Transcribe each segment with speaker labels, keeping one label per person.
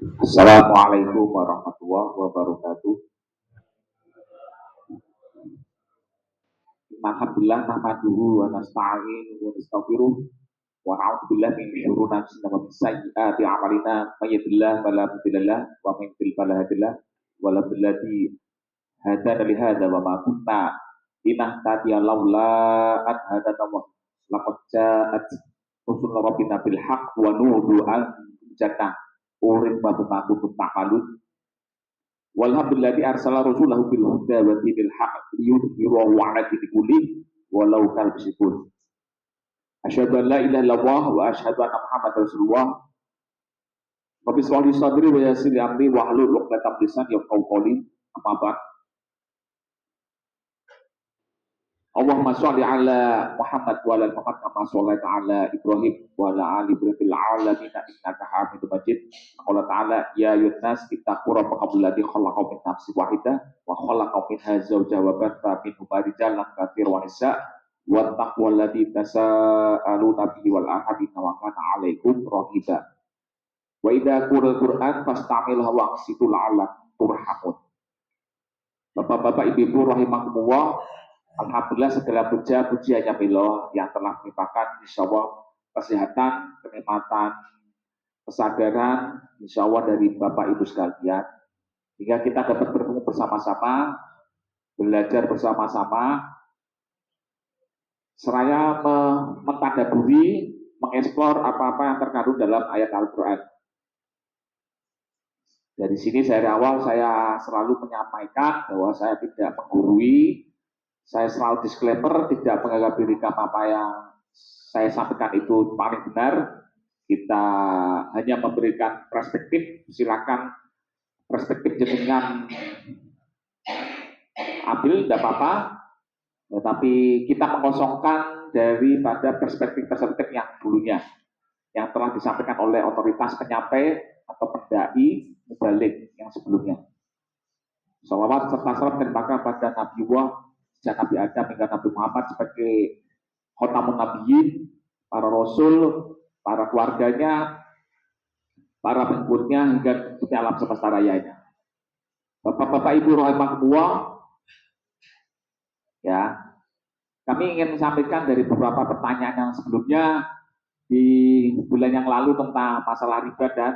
Speaker 1: Assalamualaikum warahmatullahi wabarakatuh. Alhamdulillah nahmaduhu wa nasta'inuhu wa nastaghfiruh wa na'udzu billahi min syururi anfusina wa min sayyiati a'malina may yahdihillahu fala mudilla lahu wa may yudlil fala hadiya lahu wa la billadzi hadana li hadza wa ma kunna linahtadiya laula an hadana Allah laqad ja'at rusul rabbina bil haqq wa nudu an jannah urid ma bima kuntum ta'malun. Walhamdulillahi arsala rasulahu bil huda wa dinil haqq liyudhhirahu 'ala dini kullih walau kana musyrikun. Asyhadu an la ilaha illallah wa asyhadu anna Muhammadar Rasulullah. Rabbi shrah li sadri wa yassir li amri wa hlul 'uqdatam min lisani yafqahu qawli. Amma ba'd. Allahumma sholli ala Muhammad wa ala Muhammad kama shallaita ala Ibrahim wa ala ali Ibrahim fil alamin innaka Hamidum Majid. Allah Ta'ala ya ayyuhan nas ittaqu rabbakum alladzi khalaqakum min nafsin wahidah wa khalaqa minha zawjaha wa batha minhuma rijalan katsiran wa nisaa wattaqu alladzi tasaaluna bihi wal arham inna kana 'alaikum raqiba. Wa idza qura'al Qur'an fastami'u wa ansitu la'allakum turhamun. Bapak-bapak, ibu-ibu rahimakumullah, alhamdulillah segala puja-puji hanya Allah yang telah melimpahkan insyaallah kesehatan, kenikmatan, kesadaran insyaallah dari Bapak Ibu sekalian hingga kita dapat bertemu bersama-sama, belajar bersama-sama seraya mentadaburi, mengeksplor apa-apa yang terkandung dalam ayat Al-Qur'an. Dari sini dari awal saya selalu menyampaikan bahwa saya tidak menggurui, saya selalu disclaimer, tidak menganggap diri apa yang saya sampaikan itu paling benar. Kita hanya memberikan perspektif, silakan perspektif jenengan ambil, tidak apa-apa. Tetapi kita mengosongkan daripada perspektif-perspektif yang dulunya, yang telah disampaikan oleh otoritas penyampai atau pendai mubalik yang sebelumnya. Salawat serta salam terima pada Nabi sejak Nabi Adam hingga Nabi Muhammad sebagai khotamun nabiyyin, para rasul, para keluarganya, para pengikutnya hingga di alam semesta rayanya. Bapak-bapak ibu rahimakumullah, ya, kami ingin sampaikan dari beberapa pertanyaan yang sebelumnya di bulan yang lalu tentang masalah riba dan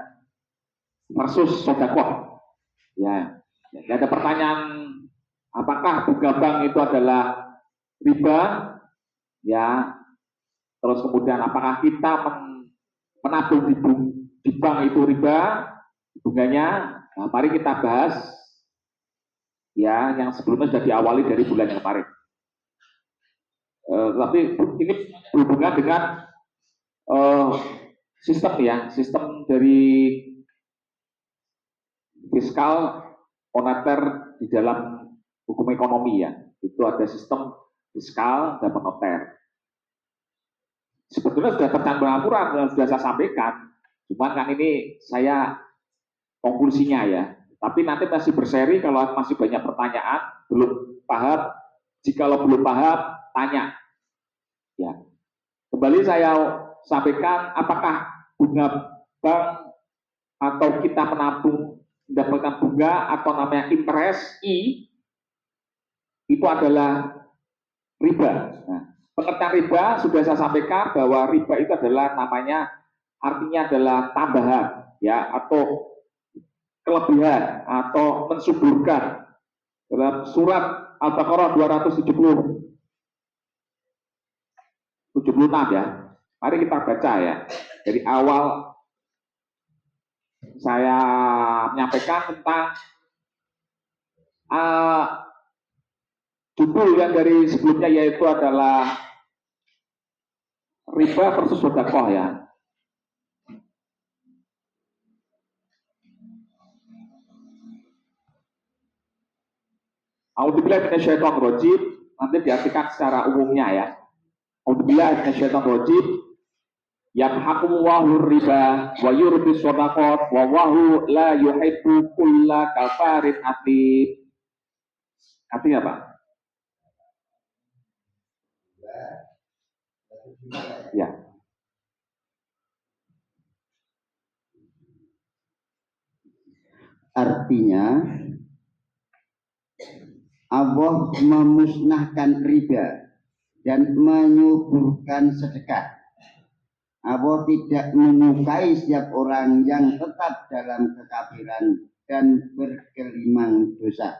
Speaker 1: versus sedekah. Ya, ada pertanyaan apakah bunga bank itu adalah riba? Ya, terus kemudian apakah kita menabung di bank itu riba bunganya? Nah, mari kita bahas ya yang sebelumnya sudah diawali dari bulan yang kemarin. Tapi ini berhubungan dengan sistem ya, sistem dari fiskal moneter di dalam hukum ekonomi ya. Itu ada sistem fiskal dan moneter. Sebetulnya sudah tercantum aturan dan sudah saya sampaikan. Cuman kan ini saya konklusinya ya. Tapi nanti masih berseri kalau masih banyak pertanyaan, belum paham. Jikalau belum paham, tanya. Ya. Kembali saya sampaikan apakah bunga bank atau kita menabung mendapatkan bunga atau namanya interest itu adalah riba. Nah, pengertian riba sudah saya sampaikan bahwa riba itu adalah namanya artinya adalah tambahan ya atau kelebihan atau mensuburkan. Dalam surat Al-Baqarah 276 ya. Mari kita baca ya. Dari awal saya menyampaikan tentang judul yang dari sebelumnya yaitu adalah riba versus sedekah ya. A'udzubillahi minasyaitonirrajim, nanti diartikan secara umumnya ya. A'udzubillahi minasyaitonirrajim. Yamhaqullahu riba wa yurbi shadaqat wa wallahu la yuhibbu kulla kafarin athim. Artinya apa? Ya.
Speaker 2: Artinya Allah memusnahkan riba dan menyuburkan sedekah. Allah tidak menyukai setiap orang yang tetap dalam kekafiran dan bergelimang dosa.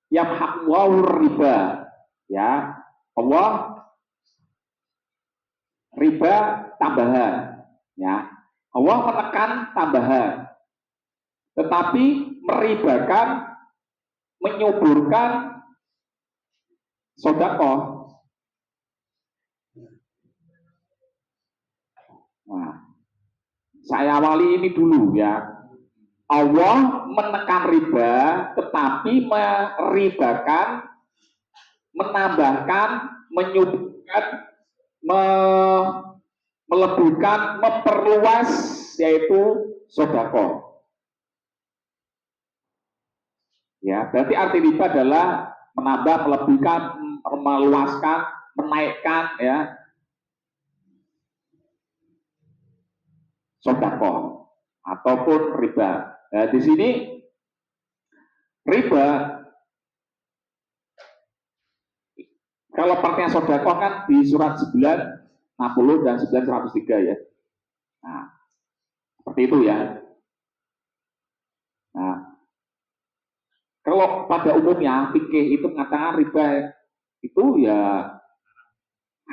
Speaker 1: Yamhaqu riba, ya. Allah riba tambahan, ya. Allah menekan tambahan, tetapi meribakan, menyuburkan sedekah. Nah, saya awali ini dulu ya. Allah menekan riba, tetapi meribakan, menambahkan, menyuburkan, melebihkan, memperluas, yaitu sedekah. Ya, berarti arti riba adalah menambah, melebihkan, meluaskan, menaikkan, ya, sedekah ataupun riba. Nah, di sini riba, kalau partnya sedekah kan di surat 960 dan 903 ya. Nah, seperti itu ya. Nah, kalau pada umumnya fikih itu mengatakan riba itu ya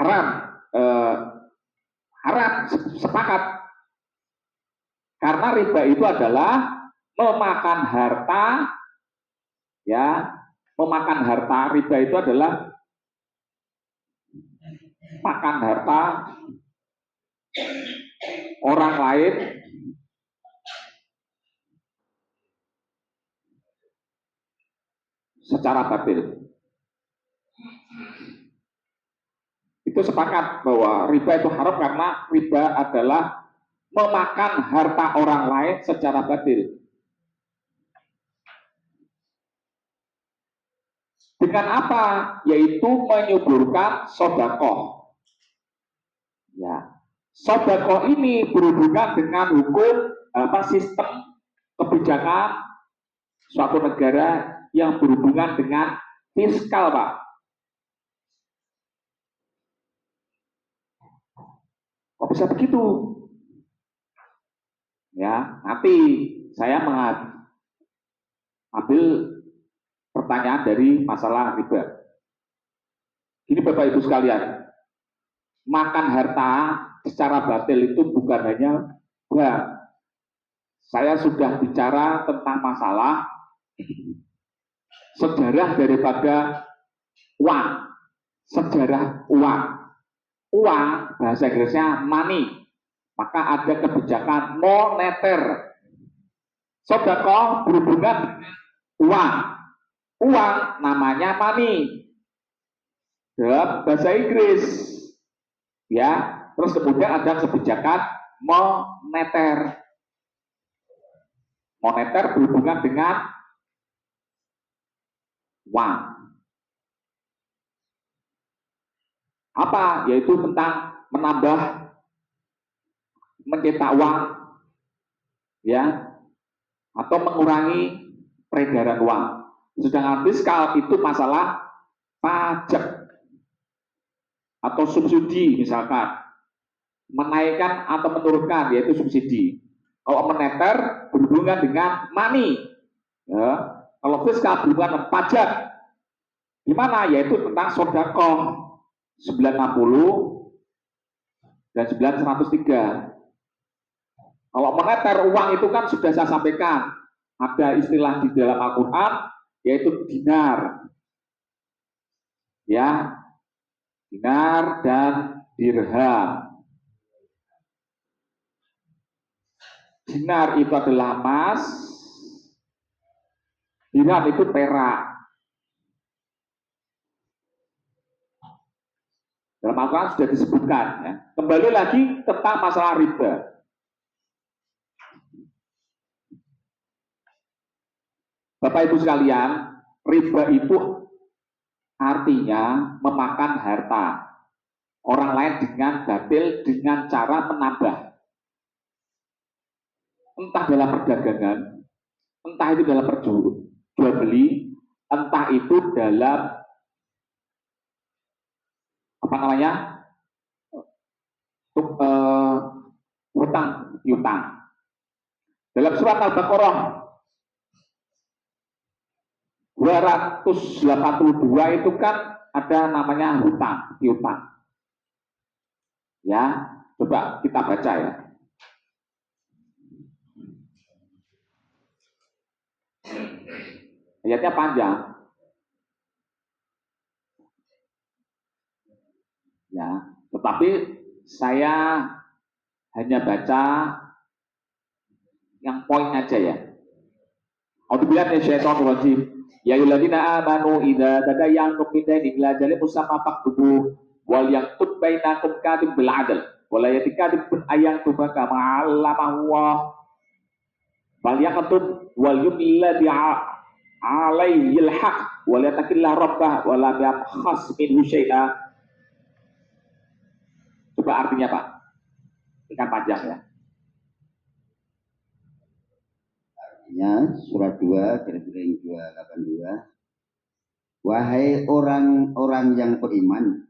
Speaker 1: haram, haram, sepakat. Karena riba itu adalah memakan harta, ya, memakan harta. Riba itu adalah makan harta orang lain secara batil. Itu sepakat bahwa riba itu haram karena riba adalah memakan harta orang lain secara batil. Dengan apa? Yaitu menyuburkan sedekah. Ya, sedekah ini berhubungan dengan hukum sistem kebijakan suatu negara yang berhubungan dengan fiskal, Pak. Kok bisa begitu? Ya, nanti saya mengambil pertanyaan dari masalah riba. Ini Bapak Ibu sekalian, makan harta secara batil itu bukan hanya bank. Saya sudah bicara tentang masalah sejarah daripada uang. Sejarah uang. Uang, bahasa Inggrisnya money. Maka ada kebijakan moneter. Sedekah berhubungan dengan uang. Uang namanya money dalam bahasa Inggris. Ya, terus kemudian ada kebijakan moneter. Moneter berhubungan dengan uang. Apa? Yaitu tentang menambah, mencetak uang, ya, atau mengurangi peredaran uang. Sedangkan fiskal itu masalah pajak atau subsidi, misalkan menaikkan atau menurunkan, yaitu subsidi. Kalau moneter berhubungan dengan money, ya. Kalau fiskal berhubungan dengan pajak, gimana? Yaitu tentang sedekah 960 dan 9103. Kalau moneter uang itu kan sudah saya sampaikan, ada istilah di dalam Al-Quran yaitu dinar, ya, dinar dan dirham. Dinar itu adalah emas, dirham itu perak. Dalam Al-Quran sudah disebutkan. Ya. Kembali lagi tentang masalah riba. Bapak Ibu sekalian, riba itu artinya memakan harta orang lain dengan batil dengan cara menambah. entah dalam perdagangan, entah itu dalam jual beli, entah itu dalam apa namanya hutang piutang. Dalam surat Al-Baqarah 282 itu kan ada namanya hutang piutang. Ya, coba kita baca ya. Ayatnya panjang. Ya, tetapi saya hanya baca yang poin aja ya. A'udzubillahi minasyaitonir rajim. Ya ayyuhalladzina amanu idza tadayantum bidainin ila ajalin musamma faktubuh wal yaktub bainakum katibun bil 'adl wa la yatikatibun ayyaktuba kama 'allamahu Allah wal yaktub wal yumilladhi 'alaihil haq wa la yatakillah rabbah wa la yabkhas minhu syai'a. Coba artinya Pak. Ini kan panjang ya.
Speaker 2: Artinya surat 2 kira-kira yang 282. Wahai orang-orang yang beriman,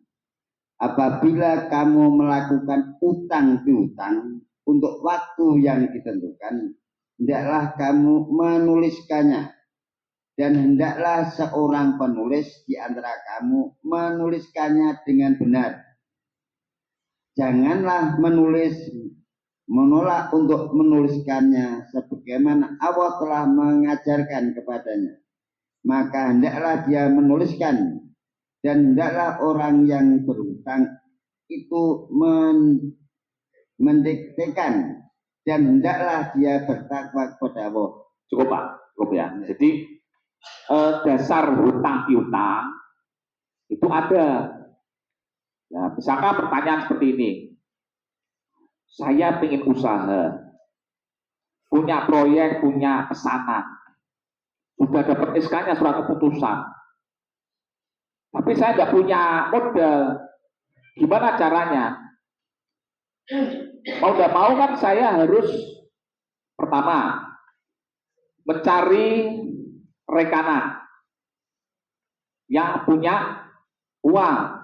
Speaker 2: apabila kamu melakukan utang piutang untuk waktu yang ditentukan, hendaklah kamu menuliskannya, dan hendaklah seorang penulis di antara kamu menuliskannya dengan benar. Janganlah menolak untuk menuliskannya sebagaimana Allah telah mengajarkan kepadanya. Maka hendaklah dia menuliskan, dan hendaklah orang yang berhutang itu mendiktekan, dan hendaklah dia bertakwa kepada Allah.
Speaker 1: Cukup Pak, cukup ya. Jadi dasar hutang piutang itu ada. Ya, misalkan pertanyaan seperti ini. Saya ingin usaha, punya proyek, punya pesanan, sudah dapat SK-nya surat keputusan, tapi saya nggak punya modal. Gimana caranya? Mau nggak mau kan saya harus pertama mencari rekanan yang punya uang.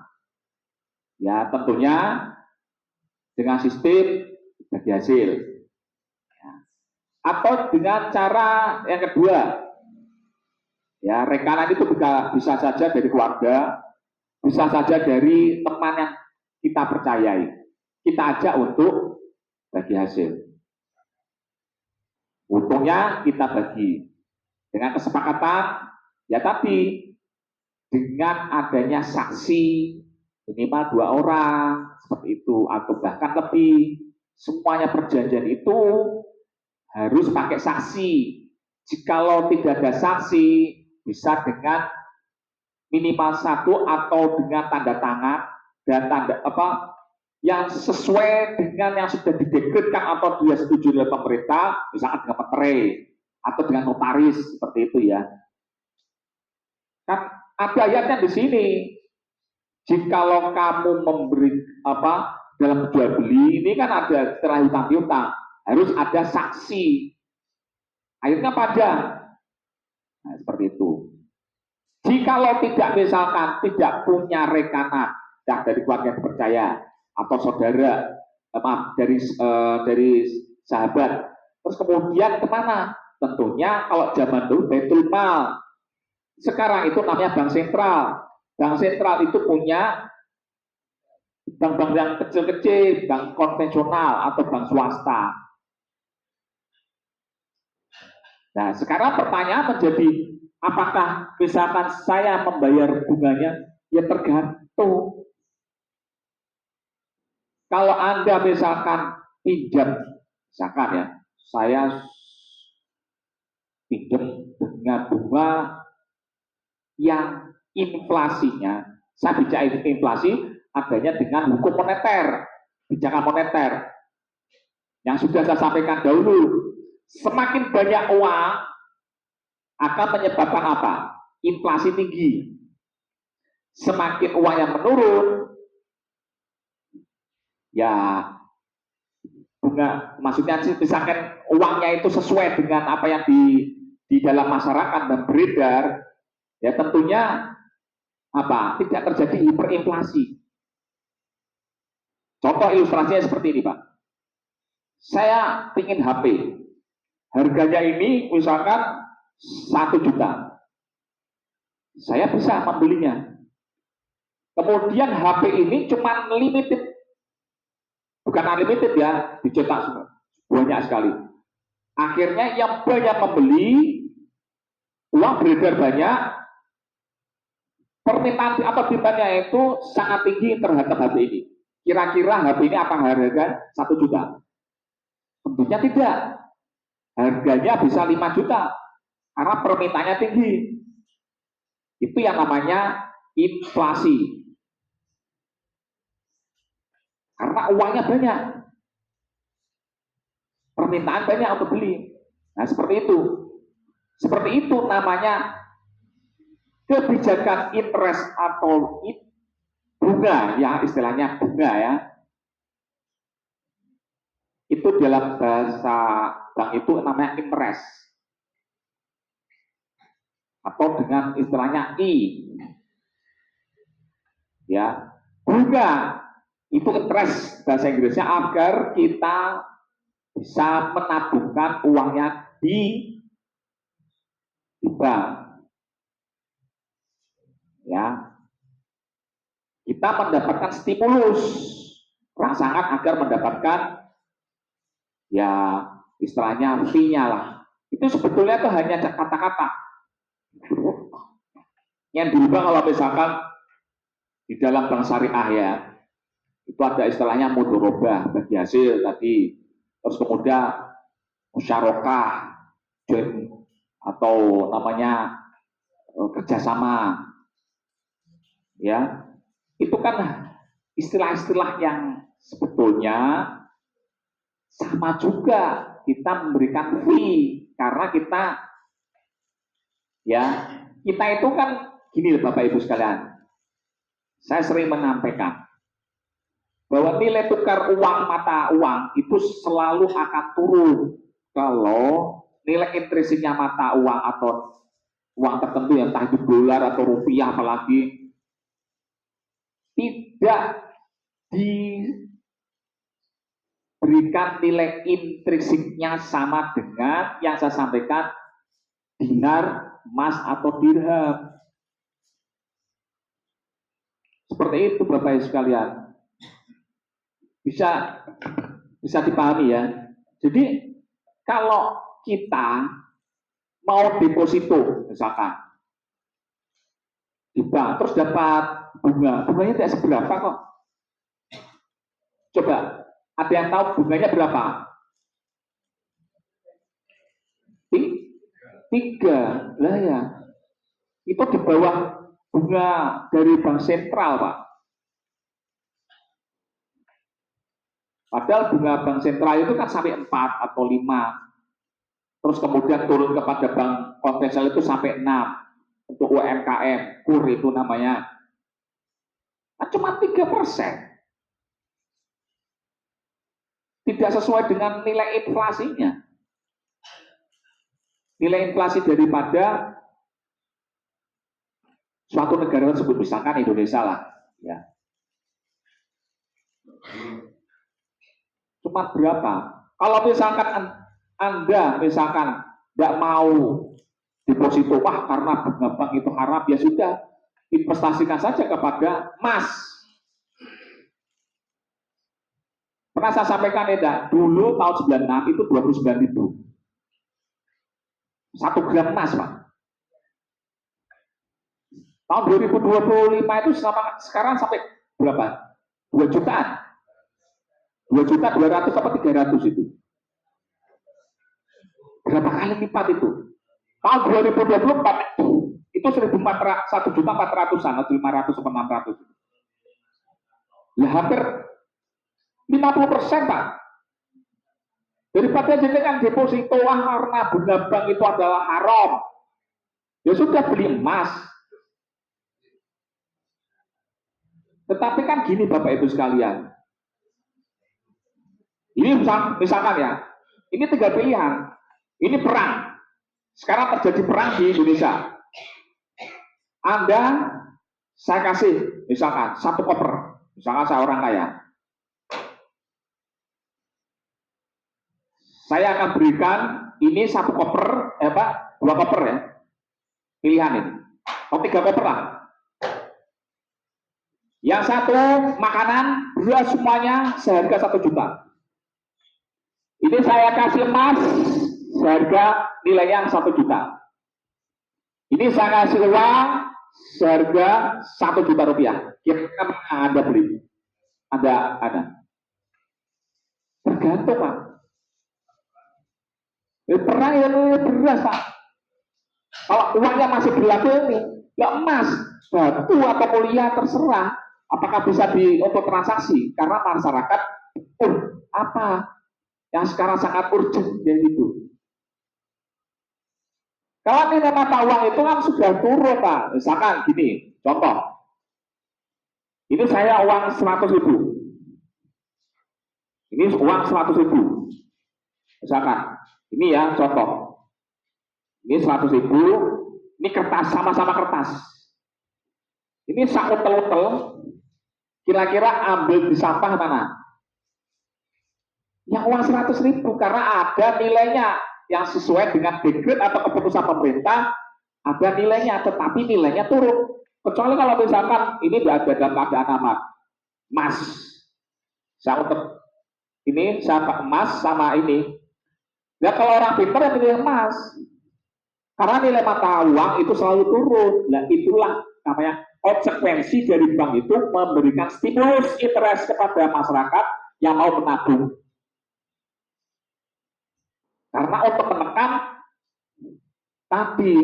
Speaker 1: Ya tentunya dengan sistem bagi hasil. Atau dengan cara yang kedua, ya rekanan itu bisa saja dari keluarga, bisa saja dari teman yang kita percayai. Kita ajak untuk bagi hasil. Untungnya kita bagi dengan kesepakatan, ya tadi dengan adanya saksi minimal 2 orang seperti itu atau bahkan lebih. Semuanya perjanjian itu harus pakai saksi. Jikalau tidak ada saksi, bisa dengan minimal 1 atau dengan tanda tangan dan tanda yang sesuai dengan yang sudah didekretkan atau dia setuju oleh pemerintah, misalkan dengan meterai atau dengan notaris seperti itu ya. Kan ada ayatnya di sini. Jikalau kamu memberi dalam jual beli ini kan ada setelah hutang piutang harus ada saksi. Akhirnya panjang. Nah, seperti itu. Jikalau tidak misalkan tidak punya rekanan dari keluarga yang dipercaya atau saudara, dari sahabat, terus kemudian kemana? Tentunya kalau zaman dulu Baitul Mal. Sekarang itu namanya bank sentral. Bank sentral itu punya bank-bank yang kecil-kecil, bank konvensional atau bank swasta. Nah, sekarang pertanyaan menjadi, apakah misalkan saya membayar bunganya? Ya tergantung. Kalau Anda misalkan pinjam, misalkan ya, saya pinjam dengan bunga yang inflasinya, saya bicara inflasi adanya dengan hukum moneter, kebijakan moneter yang sudah saya sampaikan dahulu. Semakin banyak uang akan menyebabkan apa? Inflasi tinggi. Semakin uang yang menurun, ya bunga, maksudnya misalkan uangnya itu sesuai dengan apa yang di dalam masyarakat dan beredar, ya tentunya apa tidak terjadi hiperinflasi. Contoh ilustrasinya seperti ini, Pak. Saya ingin HP, harganya ini misalkan 1 juta. Saya bisa membelinya. Kemudian HP ini cuma limited, bukan unlimited ya, dicetak semua, banyak sekali. Akhirnya yang banyak membeli, uang beredar banyak, permintaan atau demandnya itu sangat tinggi terhadap HP ini. Kira-kira HP ini akan harga 1 juta? Tentunya tidak. Harganya bisa 5 juta karena permintaannya tinggi. Itu yang namanya inflasi. Karena uangnya banyak, permintaan banyak untuk beli. Nah, seperti itu. Seperti itu namanya kebijakan interest atau bunga, ya istilahnya bunga ya. Itu dalam bahasa bank itu namanya interest. Atau dengan istilahnya I. Ya, bunga itu interest bahasa Inggrisnya, agar kita bisa menabungkan uangnya di bank. Ya, kita mendapatkan stimulus rangsangan agar mendapatkan ya istilahnya fee-nya lah. Itu sebetulnya itu hanya kata-kata yang dirubah. Kalau misalkan di dalam bank syariah ya, itu ada istilahnya mudorobah bagi hasil tadi, terus kemudian musyarakah atau namanya kerjasama, ya itu kan istilah-istilah yang sebetulnya sama juga, kita memberikan fee karena kita itu kan gini Bapak Ibu sekalian, saya sering menyampaikan bahwa nilai tukar uang mata uang itu selalu akan turun kalau nilai intrinsiknya mata uang atau uang tertentu yang entah itu dolar atau rupiah apalagi tidak diberikan nilai intrinsiknya sama dengan yang saya sampaikan dinar, emas atau dirham. Seperti itu Bapak Ibu sekalian. Bisa dipahami ya. Jadi kalau kita mau deposito misalkan di bank terus dapat bunganya tidak seberapa kok. Coba ada yang tahu bunganya berapa? 3 lah ya. Itu di bawah bunga dari bank sentral, Pak. Padahal bunga bank sentral itu kan sampai 4 atau 5. Terus kemudian turun kepada bank konvensional itu sampai 6 untuk UMKM, KUR itu namanya. Nah, cuma 3%. Tidak sesuai dengan nilai inflasinya. Nilai inflasi daripada suatu negara tersebut, misalkan Indonesia lah, ya. Cuma berapa? Kalau misalkan Anda misalkan tidak mau deposito, wah karena bunga bank itu haram, ya sudah, investasikan saja kepada emas. Pernah saya sampaikan ya, dulu tahun 96 itu 29.000. 1 gram emas, Pak. Tahun 2025 itu sekarang sampai berapa? 2 jutaan. 2.200.000 apa 300 itu. Berapa kali lipat itu? Tahun 2024 itu 1.400.000-an atau 500 atau 600. Lah hampir 50%, Pak. Daripada jenengan deposito karena bunga bank itu adalah haram, ya sudah beli emas. Tetapi kan gini Bapak Ibu sekalian, Ini misalkan ya, ini 3 pilihan. Ini perang. Sekarang terjadi perang di Indonesia. Anda, saya kasih misalkan 1 koper. Misalkan saya orang kaya. Saya akan berikan ini 1 koper, 2 koper ya. Pilihan ini. Atau 3 koper lah. Yang 1 makanan, beras semuanya seharga 1 juta. Ini saya kasih emas seharga nilainya 1 juta. Ini saya kasih uang seharga 1 juta rupiah. Kira-kira mana Anda beli? Ada. Tergantung Pak. Perang ya beras Pak. Kalau uangnya masih berlaku ini, ya emas, batu atau mulia terserah. Apakah bisa untuk transaksi? Karena masyarakat, apa yang sekarang sangat urgent ya itu. Kalau nilai mata uang itu kan sudah turun Pak. Misalkan gini, contoh. Ini saya uang 100.000. Ini uang 100.000. Misalkan, ini ya contoh. Ini 100.000. Ini kertas, sama-sama kertas. Ini sak utel-utel. Kira-kira ambil di sampah mana? Yang uang 100.000 karena ada nilainya yang sesuai dengan dekret atau keputusan pemerintah, ada nilainya, tetapi nilainya turun. Kecuali kalau misalkan ini tidak ada dalam keadaan aman, emas, saya untuk ini sama emas sama ini. Ya kalau orang pintar yang pilih emas, karena nilai mata uang itu selalu turun. Nah itulah namanya konsekuensi dari bank itu memberikan stimulus interest kepada masyarakat yang mau menabung. Karena untuk menekan tadi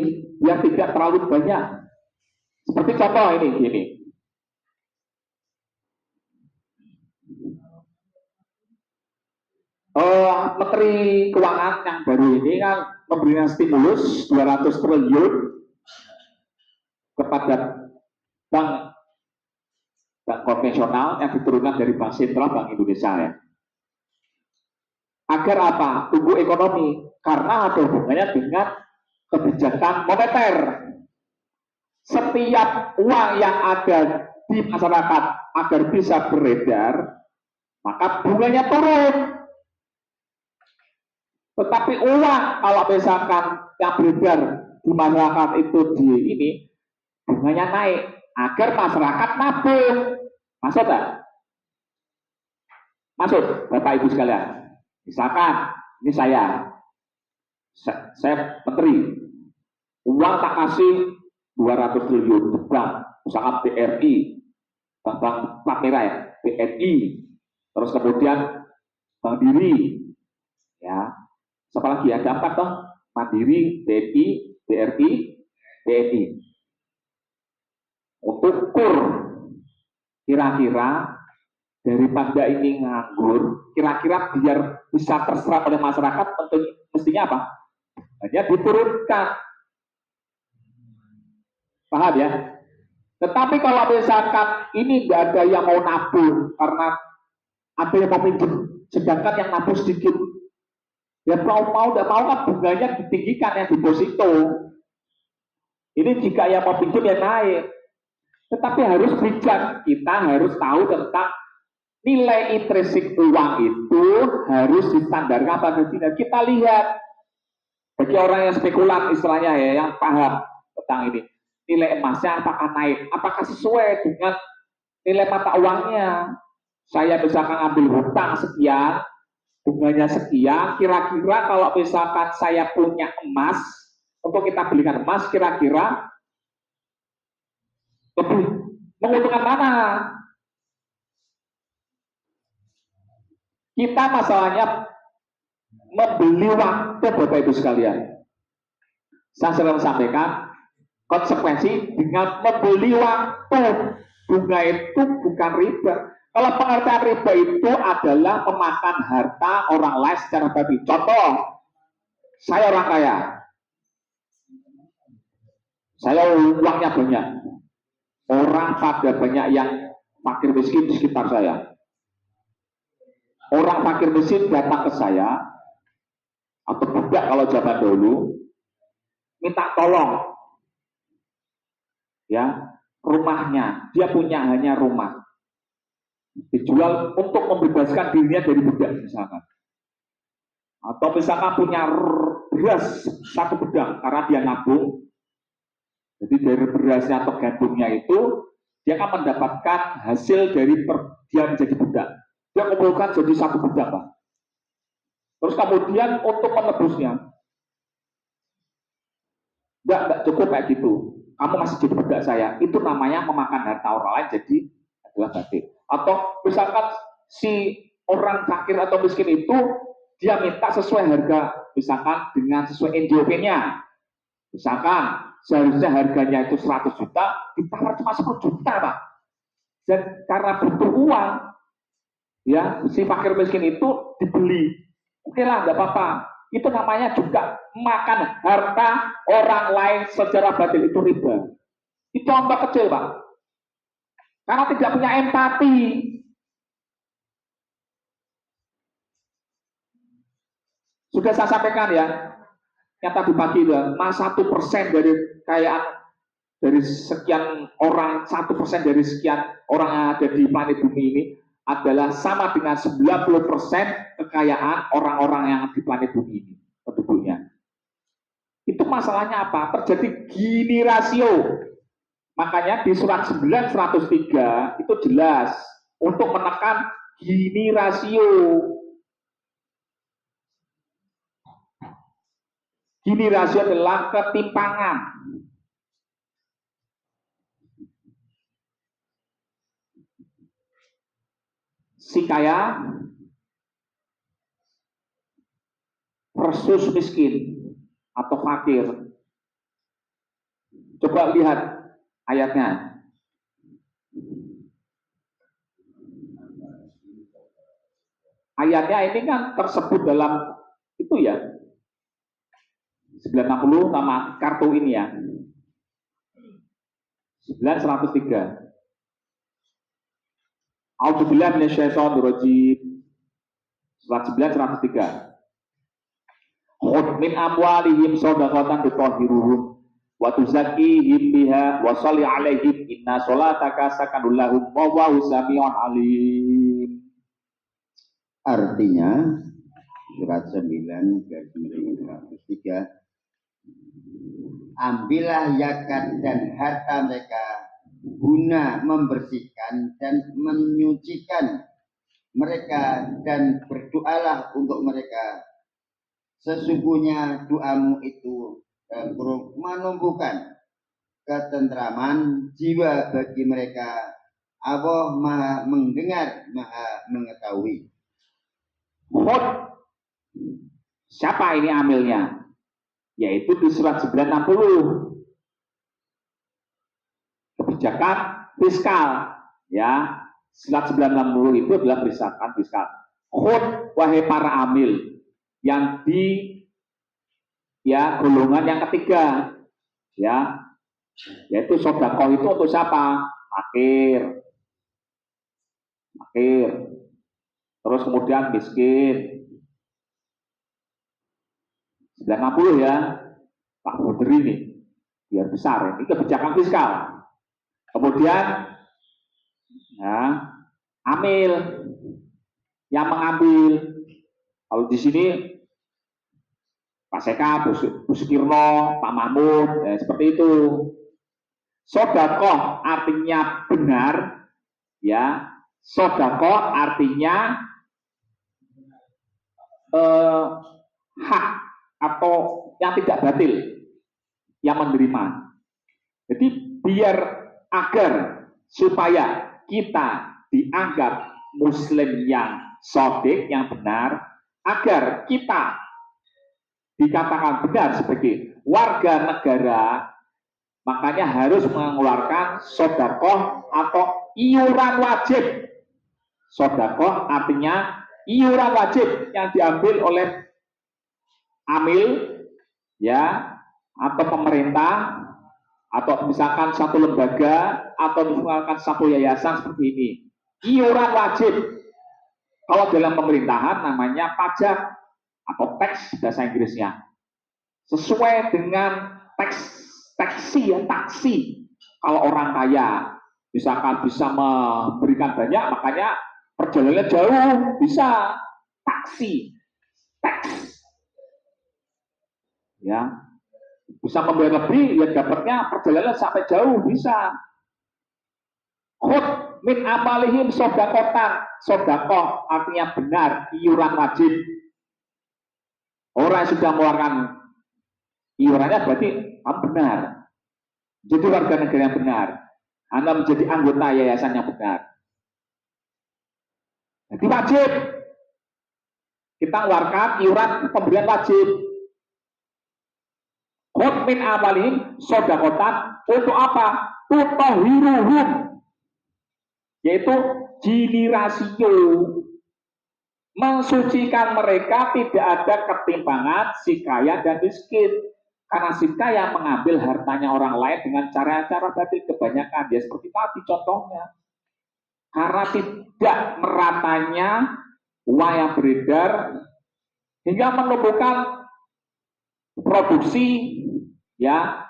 Speaker 1: yang tidak terlalu banyak. Seperti contoh ini. Menteri Keuangan yang baru ini kan memberikan stimulus 200 triliun kepada bank konvensional yang diturunkan dari Bank Sentral Bank Indonesia ya. Agar apa? Tumbuh ekonomi. Karena ada hubungannya dengan kebijakan moneter. Setiap uang yang ada di masyarakat agar bisa beredar, maka bunganya turun. Tetapi uang kalau misalkan yang beredar di masyarakat itu bunganya naik agar masyarakat nabung. Maksud tak? Maksud Bapak Ibu sekalian. Misalkan ini saya menteri, uang tak kasih 200 triliun ke bank, misalkan BRI, bank plat merah ya, BNI, terus kemudian Bank Diri, ya, siapa lagi ada 4 toh, Mandiri, BNI, BRI, BNI. Untuk kur, kira-kira daripada ini nganggur, kira-kira biar bisa terserap oleh masyarakat, mestinya apa? Hanya diturunkan. Paham ya? Tetapi kalau misalkan ini nggak ada yang mau nabung karena ada yang mau pinjam, sedangkan yang nabung sedikit, ya mau nggak mau kan bunganya ditinggikan yang deposito. Ini jika yang mau pinjam ya naik. Tetapi harus bijak, kita harus tahu tentang nilai intrinsik uang itu harus distandarkan pada tidak. Kita lihat bagi orang yang spekulan istilahnya ya, yang paham tentang ini, nilai emasnya apakah naik, apakah sesuai dengan nilai mata uangnya. Saya misalkan ambil hutang sekian, bunganya sekian, kira-kira kalau misalkan saya punya emas, untuk kita belikan emas, kira-kira lebih menguntungkan mana? Kita masalahnya membeli waktu Bapak Ibu sekalian. Saya sering sampaikan konsekuensi dengan membeli waktu. Bunga itu bukan riba. Kalau pengertian riba itu adalah memakan harta orang lain secara babi. Contoh, saya orang kaya, saya uangnya banyak. Orang pada banyak yang fakir miskin di sekitar saya. orang fakir miskin datang ke saya atau budak kalau zaman dulu minta tolong ya rumahnya, dia punya hanya rumah dijual untuk membebaskan dirinya dari budak misalkan, atau misalkan punya beras satu bedang karena dia nabung, jadi dari berasnya atau gandumnya itu dia akan mendapatkan hasil dari dia menjadi budak, dia kumpulkan jadi satu bedang Pak. Terus kemudian untuk menebusnya enggak cukup kayak gitu, kamu masih jadi budak saya, itu namanya memakan harta orang lain, jadi adalah batil. Atau misalkan si orang fakir atau miskin itu dia minta sesuai harga, misalkan dengan sesuai NJOP-nya, misalkan seharusnya harganya itu 100 juta, ditawar cuma 10 juta Pak. Dan karena butuh uang, ya si fakir miskin itu dibeli, oke lah nggak apa-apa, itu namanya juga makan harta orang lain secara batil, itu riba. Itu contoh kecil Pak, karena tidak punya empati. Sudah saya sampaikan ya, yang tadi pagi itu, mas 1% dari kekayaan dari sekian orang, 1% dari sekian orang yang ada di planet bumi ini adalah sama dengan 90% kekayaan orang-orang yang di planet bumi ini penduduknya. Itu masalahnya apa? Terjadi gini rasio. Makanya di surat 9 103 itu jelas untuk menekan gini rasio. Gini rasio adalah ketimpangan. Si kaya versus miskin atau fakir. Coba lihat ayatnya. Ayatnya ini kan tersebut dalam itu ya 960 nama kartu ini ya. 9103. A'udzubillahi minasyaitonirrajim. Surat 9 103. Khudh min amwalihim shadaqatan tutahhiruhum wa tuzakkihim biha wa shalli 'alaihim inna sholataka sakanul lahum wallahu samii'un 'aliim.
Speaker 2: Artinya surat 9 garis miring 103, ambillah zakat dan harta mereka guna membersihkan dan menyucikan mereka, dan berdoalah untuk mereka, sesungguhnya doamu itu menumbuhkan ketentraman jiwa bagi mereka. Allah Maha mendengar, Maha mengetahui.
Speaker 1: Khud, siapa ini amilnya? Yaitu di surat 960. Kebijakan fiskal, ya. Surat 960 itu adalah kebijakan fiskal. Khud, wahai para amil yang di ya golongan yang ketiga, ya, yaitu sedekah itu untuk siapa? Fakir, terus kemudian miskin. 960 ya, Pak Bodri ini biar besar ini kebijakan fiskal. Kemudian ya, amil yang mengambil. Kalau di sini Pak Seka, Bu Sukirno, Pak Mahmud, ya, seperti itu. Sodakoh artinya benar, ya. Sodakoh artinya hak atau yang tidak batil, yang menerima. Jadi biar agar supaya kita dianggap muslim yang shadiq, yang benar, agar kita dikatakan benar sebagai warga negara, makanya harus mengeluarkan sedekah atau iuran wajib. Sedekah artinya iuran wajib yang diambil oleh amil, ya, atau pemerintah, atau misalkan satu lembaga, atau misalkan satu yayasan seperti ini. Iuran wajib. Kalau dalam pemerintahan namanya pajak atau tax bahasa Inggrisnya. Sesuai dengan taksi ya, taksi. Kalau orang kaya misalkan bisa memberikan banyak, makanya perjalanannya jauh, bisa taksi, tax. Ya, bisa membayar lebih, ya dapatnya perjalanan sampai jauh, bisa. Khud min amalihim sodakotan. Sodakoh artinya benar, iuran wajib. Orang yang sudah mengeluarkan iurannya berarti kamu benar. Jadi warga negara yang benar. Anda menjadi anggota yayasan yang benar. Jadi wajib. Kita mengeluarkan iuran pemberian wajib. Khud min amalihim sodakotan. Untuk apa? Tutohiruhum. Yaitu jinirasio, mensucikan mereka, tidak ada ketimpangan si kaya dan miskin, karena si kaya mengambil hartanya orang lain dengan cara-cara batil kebanyakan, ya seperti tadi contohnya, karena tidak meratanya uang yang beredar hingga menumbuhkan produksi ya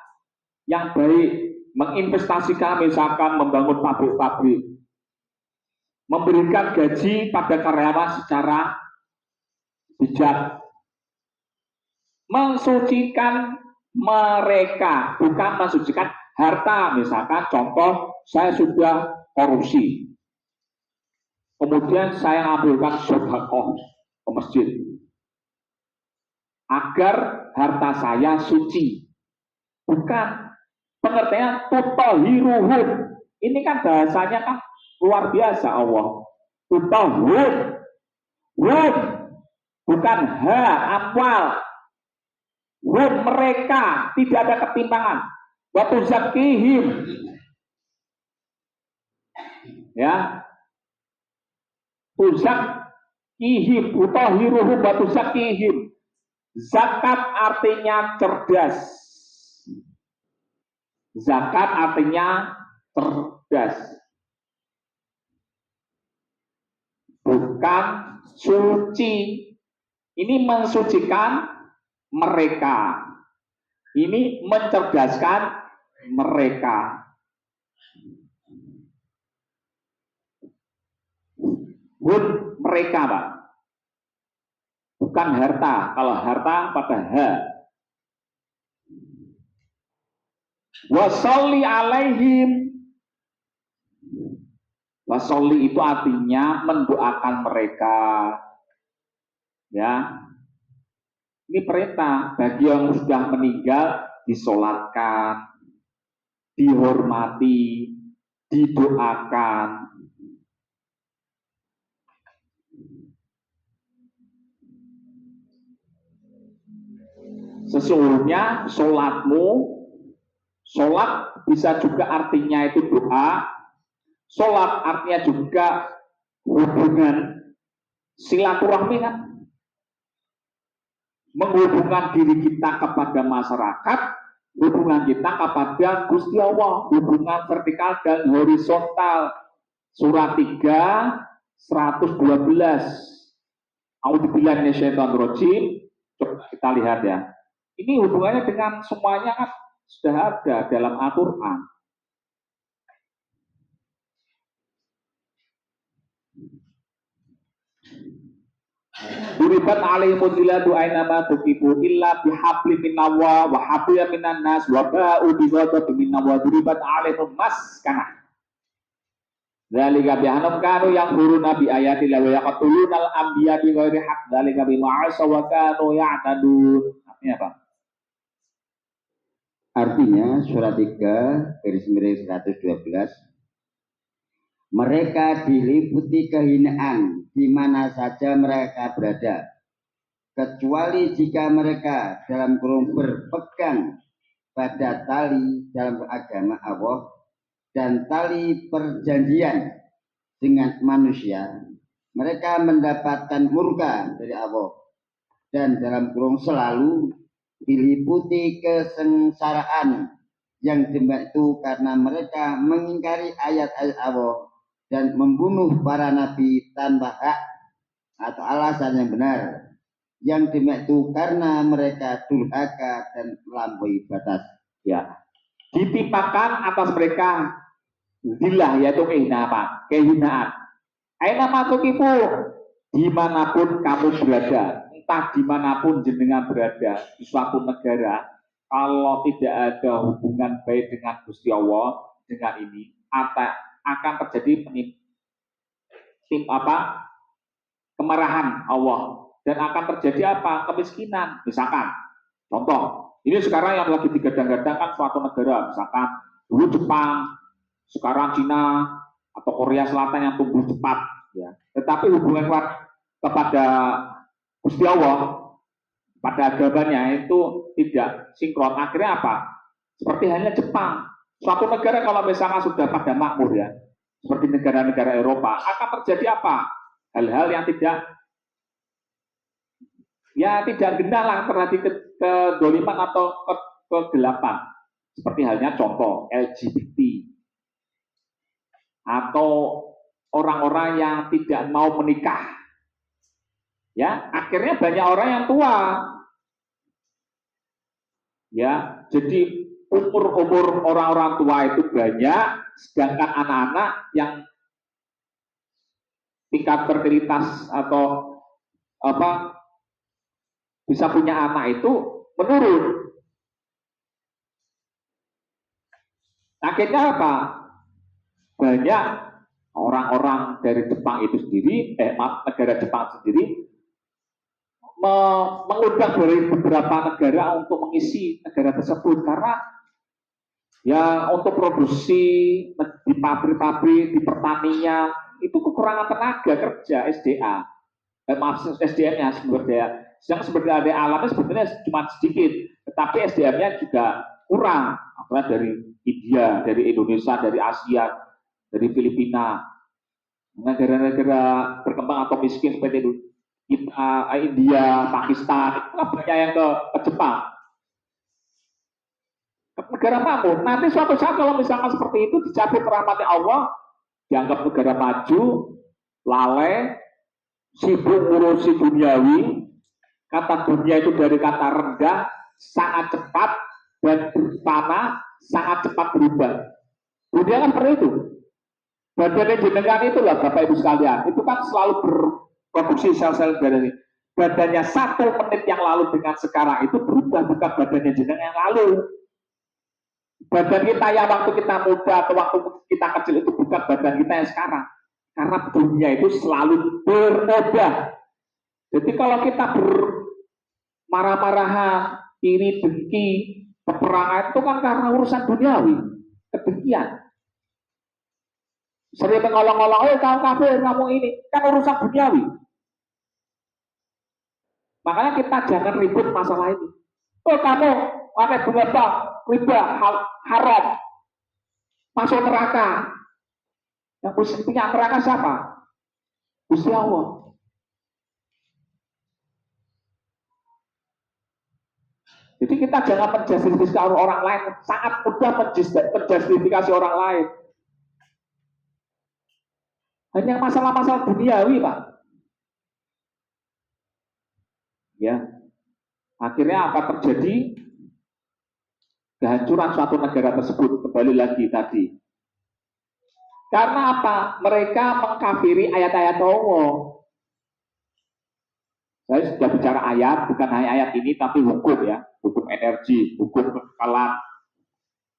Speaker 1: yang baik, menginvestasikan misalkan membangun pabrik-pabrik, memberikan gaji pada karyawan secara bijak, mensucikan mereka, bukan mensucikan harta. Misalkan contoh, saya sudah korupsi, kemudian saya ngambilkan sedekah ke masjid agar harta saya suci, bukan. Pengertian tutohiruhum, ini kan bahasanya kan luar biasa Allah. Tutohum, hum, bukan ha, amwal. Hum, mereka, tidak ada ketimpangan. Waktu zakihim, ya, tuzakihim, tutohiruhum, waktu zakihim. Zakat artinya cerdas. Zakat artinya cerdas, bukan suci. Ini mensucikan mereka, ini mencerdaskan mereka. Hud mereka, Pak, bukan harta. Kalau harta pada H. Wasolli alaihim. Wasolli itu artinya mendoakan mereka. Ya, ini perintah bagi yang sudah meninggal, disolatkan, dihormati, didoakan. Sesungguhnya solatmu, solat bisa juga artinya itu doa, solat artinya juga hubungan silaturahmi kan, menghubungkan diri kita kepada masyarakat, hubungan kita kepada Gusti Allah, hubungan vertikal dan horizontal. Surat 3 112. A'udzubillahi minasyaitonir rajim. Coba kita lihat ya. Ini hubungannya dengan semuanya kan sudah ada dalam Al-Qur'an. Duribat alaihimul zillatu ainama tuqifu illa bihablin minallah wa hablin minan nas wa ba'u bi ghadabin minallah. Duribat alaihim maskana. Dzalika bi'annahum kanu yakfuruna bi ayati llahi wa yaqtuluna al-anbiya bi ghairi haqq. Dzalika bima 'asaw wa kanu ya'tadun. Artinya apa?
Speaker 2: Artinya surat 3 garis miring 112, mereka diliputi kehinaan di mana saja mereka berada, kecuali jika mereka dalam kurung berpegang pada tali dalam agama Allah dan tali perjanjian dengan manusia, mereka mendapatkan murka dari Allah dan dalam kurung selalu diliputi kesengsaraan yang demikian itu karena mereka mengingkari ayat-ayat Allah dan membunuh para nabi tanpa hak atau alasan yang benar. Yang demikian itu karena mereka durhaka dan melampaui batas.
Speaker 1: Ya, ditimpakan atas mereka zillah, yaitu kehinaan. Aina matukifu, dimanapun kamu berada, entah dimanapun jenengan berada di suatu negara, kalau tidak ada hubungan baik dengan Gusti Allah, dengan ini akan terjadi kemarahan Allah, dan akan terjadi kemiskinan. Misalkan contoh, ini sekarang yang lagi digadang-gadang kan suatu negara, misalkan dulu Jepang, sekarang Cina atau Korea Selatan yang tumbuh cepat, ya. Tetapi hubungan kepada Gusti Allah, pada agamanya itu tidak sinkron. Akhirnya apa? Seperti halnya Jepang, suatu negara kalau misalnya sudah pada makmur, ya, seperti negara-negara Eropa, akan terjadi hal-hal yang tidak gendala terhadap kedoliman atau kegelapan, seperti halnya contoh LGBT atau orang-orang yang tidak mau menikah, ya. Akhirnya banyak orang yang tua, ya. Jadi umur orang-orang tua itu banyak, sedangkan anak-anak yang tingkat fertilitas atau bisa punya anak itu menurun. Akhirnya banyak orang-orang dari Jepang itu sendiri, negara Jepang sendiri mengundang dari beberapa negara untuk mengisi negara tersebut, karena ya untuk produksi di pabrik-pabrik, di pertanian itu kekurangan tenaga kerja, SDM-nya, sumber daya. Sedang sumber daya alamnya sebenarnya cuma sedikit, tetapi SDM-nya juga kurang. Apalagi dari India, dari Indonesia, dari Asia, dari Filipina, negara-negara berkembang atau miskin seperti itu, India, Pakistan, itu banyak yang ke Jepang, ke negara makmur. Nanti suatu saat kalau misalkan seperti itu dicabut rahmatnya Allah, dianggap negara maju, lalai, sibuk ngurusi duniawi. Kata dunia itu dari kata rendah, sangat cepat, dan berfana, sangat cepat berubah. Dunia kan seperti itu. Badannya jenengan itulah Bapak Ibu sekalian, itu kan selalu berproduksi sel-sel darah ini. Badannya 1 menit yang lalu dengan sekarang itu berubah, bukan badannya jenengan yang lalu. Badan kita yang waktu kita muda atau waktu kita kecil itu bukan badan kita yang sekarang. Karena dunia itu selalu berubah. Jadi kalau kita marah-marahan, iri, dengki, peperangan itu kan karena urusan duniawi, kedengkian. Sering mengolong-olong, kamu kafir, kamu ini, kan urusan duniawi. Makanya kita jangan ribut masalah ini. Kamu pakai bunga bank, riba, haram, masuk neraka. Yang punya neraka siapa? Gusti Allah. Jadi kita jangan menjustifikasi orang lain, sangat mudah menjustifikasi orang lain. Hanya masalah-masalah duniawi, Pak. Ya. Akhirnya apa terjadi? Kehancuran suatu negara tersebut, kembali lagi tadi. Karena apa? Mereka mengkafiri ayat-ayat Allah. Saya sudah bicara ayat, bukan hanya ayat ini, tapi hukum, ya. Hukum energi, hukum kekekalan,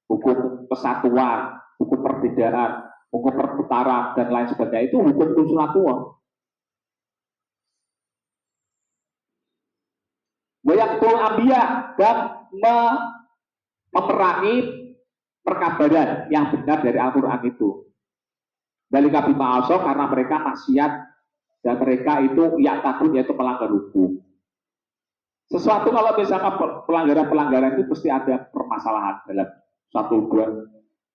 Speaker 1: hukum kesatuan, hukum perbedaan, hukum perputaran, dan lain sebagainya. Itu hukum sunatullah. Wayaktul Anbiya, dan memerangi perkabaran yang benar dari Al-Quran itu. Dari kabima aso, karena mereka maksiat dan mereka itu takut, yaitu melanggar hukum. Sesuatu kalau misalkan pelanggaran itu pasti ada permasalahan dalam satu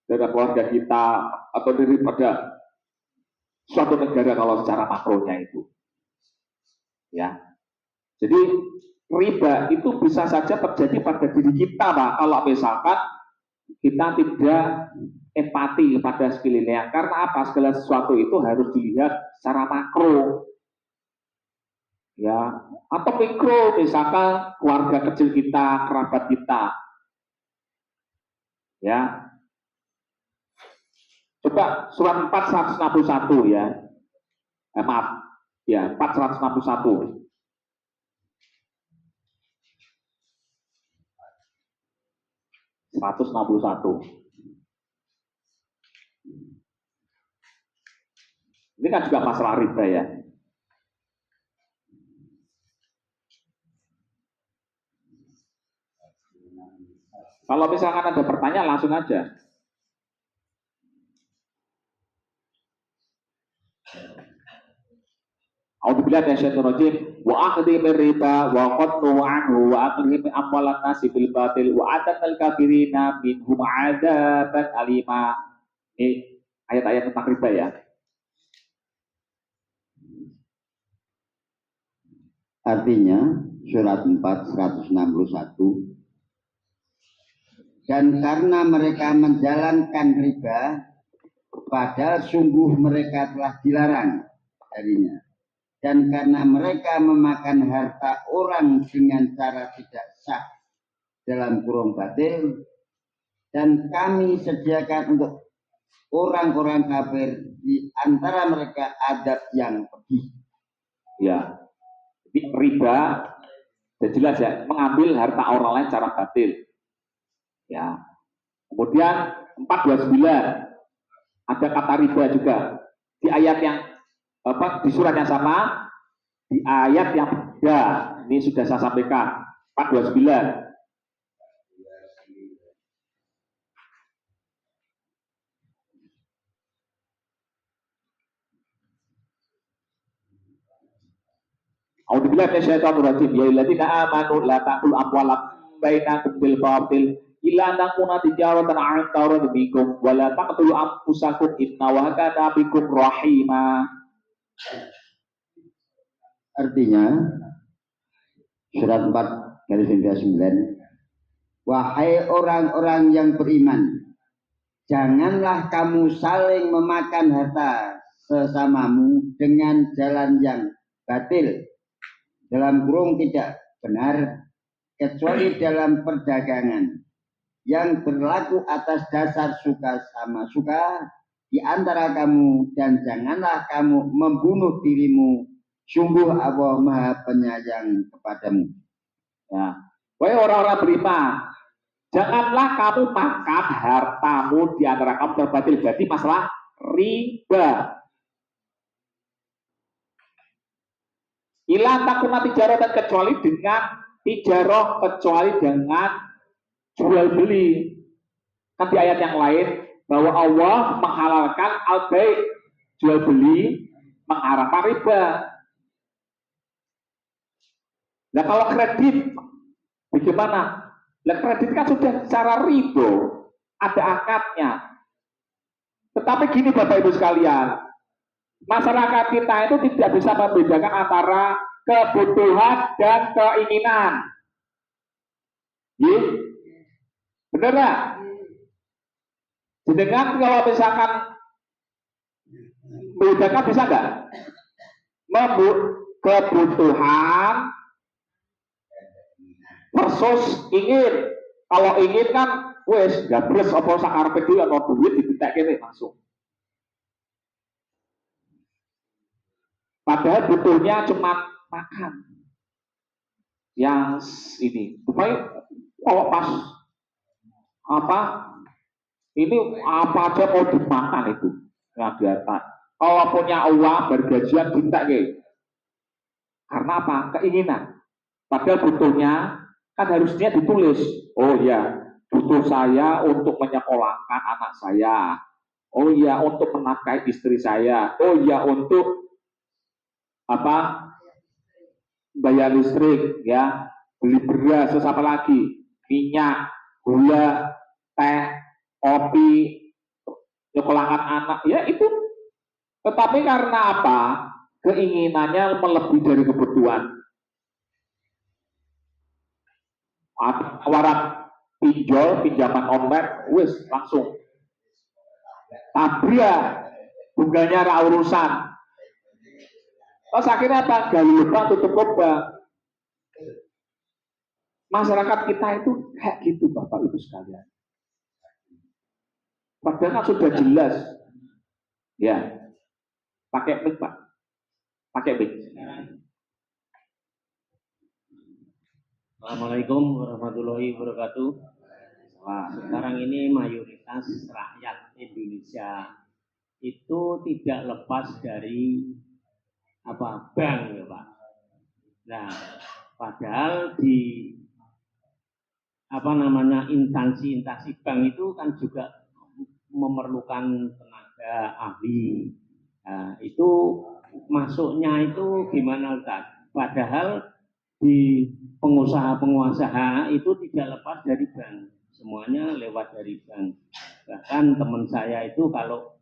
Speaker 1: dalam keluarga kita atau daripada suatu negara kalau secara makronya itu. Ya. Jadi riba itu bisa saja terjadi pada diri kita, Pak, kalau misalkan kita tidak empati kepada sekeliling. Karena apa? Segala sesuatu itu harus dilihat secara makro. Ya, atau mikro, misalkan keluarga kecil kita, kerabat kita, ya. Coba surat 4 161 ya. Maaf, ya 4 161. 161. Ini kan juga masalah riba ya. Kalau misalkan ada pertanyaan langsung aja. A'udzubillahi minasyaitonir rajim wa akhdhim riba wa qadnu anhu wa aklihim amwalan nasi bil batil wa atanal kafirina minhum adzaban alima. Ini ayat-ayat tentang riba ya.
Speaker 2: Artinya surat 4 161, dan karena mereka menjalankan riba padahal sungguh mereka telah dilarang darinya, dan karena mereka memakan harta orang dengan cara tidak sah dalam kurung batil, dan kami sediakan untuk orang-orang kafir di antara mereka adab yang pedih.
Speaker 1: Ya, ini riba sudah jelas ya, mengambil harta orang lain secara batil. Ya. Kemudian 429 ada kata riba juga di ayat yang di surat yang sama, di ayat yang beda. Ini sudah saya sampaikan 429. A'udzubillahi minasyaitonir rajim. Ya ayyuhalladzina amanu la ta'kulu amwalakum bainakum bil batil illa an takuna tijaratan 'an taradin minkum wa la taqtulu anfusakum innallaha kana bikum rahima.
Speaker 2: Artinya surat 4 garis 9, wahai orang-orang yang beriman, janganlah kamu saling memakan harta sesamamu dengan jalan yang batil, dalam kurung tidak benar, kecuali dalam perdagangan yang berlaku atas dasar suka sama suka di antara kamu, dan janganlah kamu membunuh dirimu, sungguh Allah Maha Penyayang kepadamu.
Speaker 1: Ya. Wahai orang-orang beriman, janganlah kamu makan hartamu di antara kamu terbatil. Berarti masalah riba. Ila takuna tijarah, dan kecuali dengan tijarah, kecuali dengan jual beli. Kan di ayat yang lain bahwa Allah menghalalkan al-bai', jual beli, mengharamkan riba. Nah kalau kredit bagaimana? Nah kredit kan sudah secara riba, ada akadnya. Tetapi gini Bapak Ibu sekalian, masyarakat kita itu tidak bisa membedakan antara kebutuhan dan keinginan. Benar nggak? Dengan kalau misalkan membedakan bisa nggak? Kebutuhan versus ingin. Kalau ingin kan wes gabres apa sakarepe dhewe atau duit ditekke langsung. Padahal butuhnya cuma makan. Yang ini, supaya kalau pas apa ini apa aja mau dimakan itu nggak biasa. Kalau punya uang bergajian minta gitu. Karena apa? Keinginan. Padahal butuhnya kan harusnya ditulis. Oh ya, butuh saya untuk menyekolahkan anak saya. Oh ya, untuk menafkahi istri saya. Oh ya, untuk apa? Bayar listrik, ya, beli beras, terus apa lagi? Minyak, gula, teh, kopi, nyekolahkan anak, ya itu. Tetapi karena apa? Keinginannya melebihi dari kebutuhan. Ada tawaran pinjol, pinjaman online, wis langsung tabrak, bunganya ra urusan. Terus akhirnya apa? Gali lubang, tutup lubang. Masyarakat kita itu kayak gitu, Bapak Ibu sekalian. Padahal kan sudah jelas. Ya, pakai mic, Pak. Pakai mic.
Speaker 3: Assalamualaikum warahmatullahi wabarakatuh. Wah, sekarang ini mayoritas rakyat Indonesia itu tidak lepas dari bank ya Pak. Nah, padahal di instansi bank itu kan juga memerlukan tenaga ahli. Nah, itu masuknya itu gimana Ustaz? Padahal di pengusaha itu tidak lepas dari bank, semuanya lewat dari bank. Bahkan teman saya itu kalau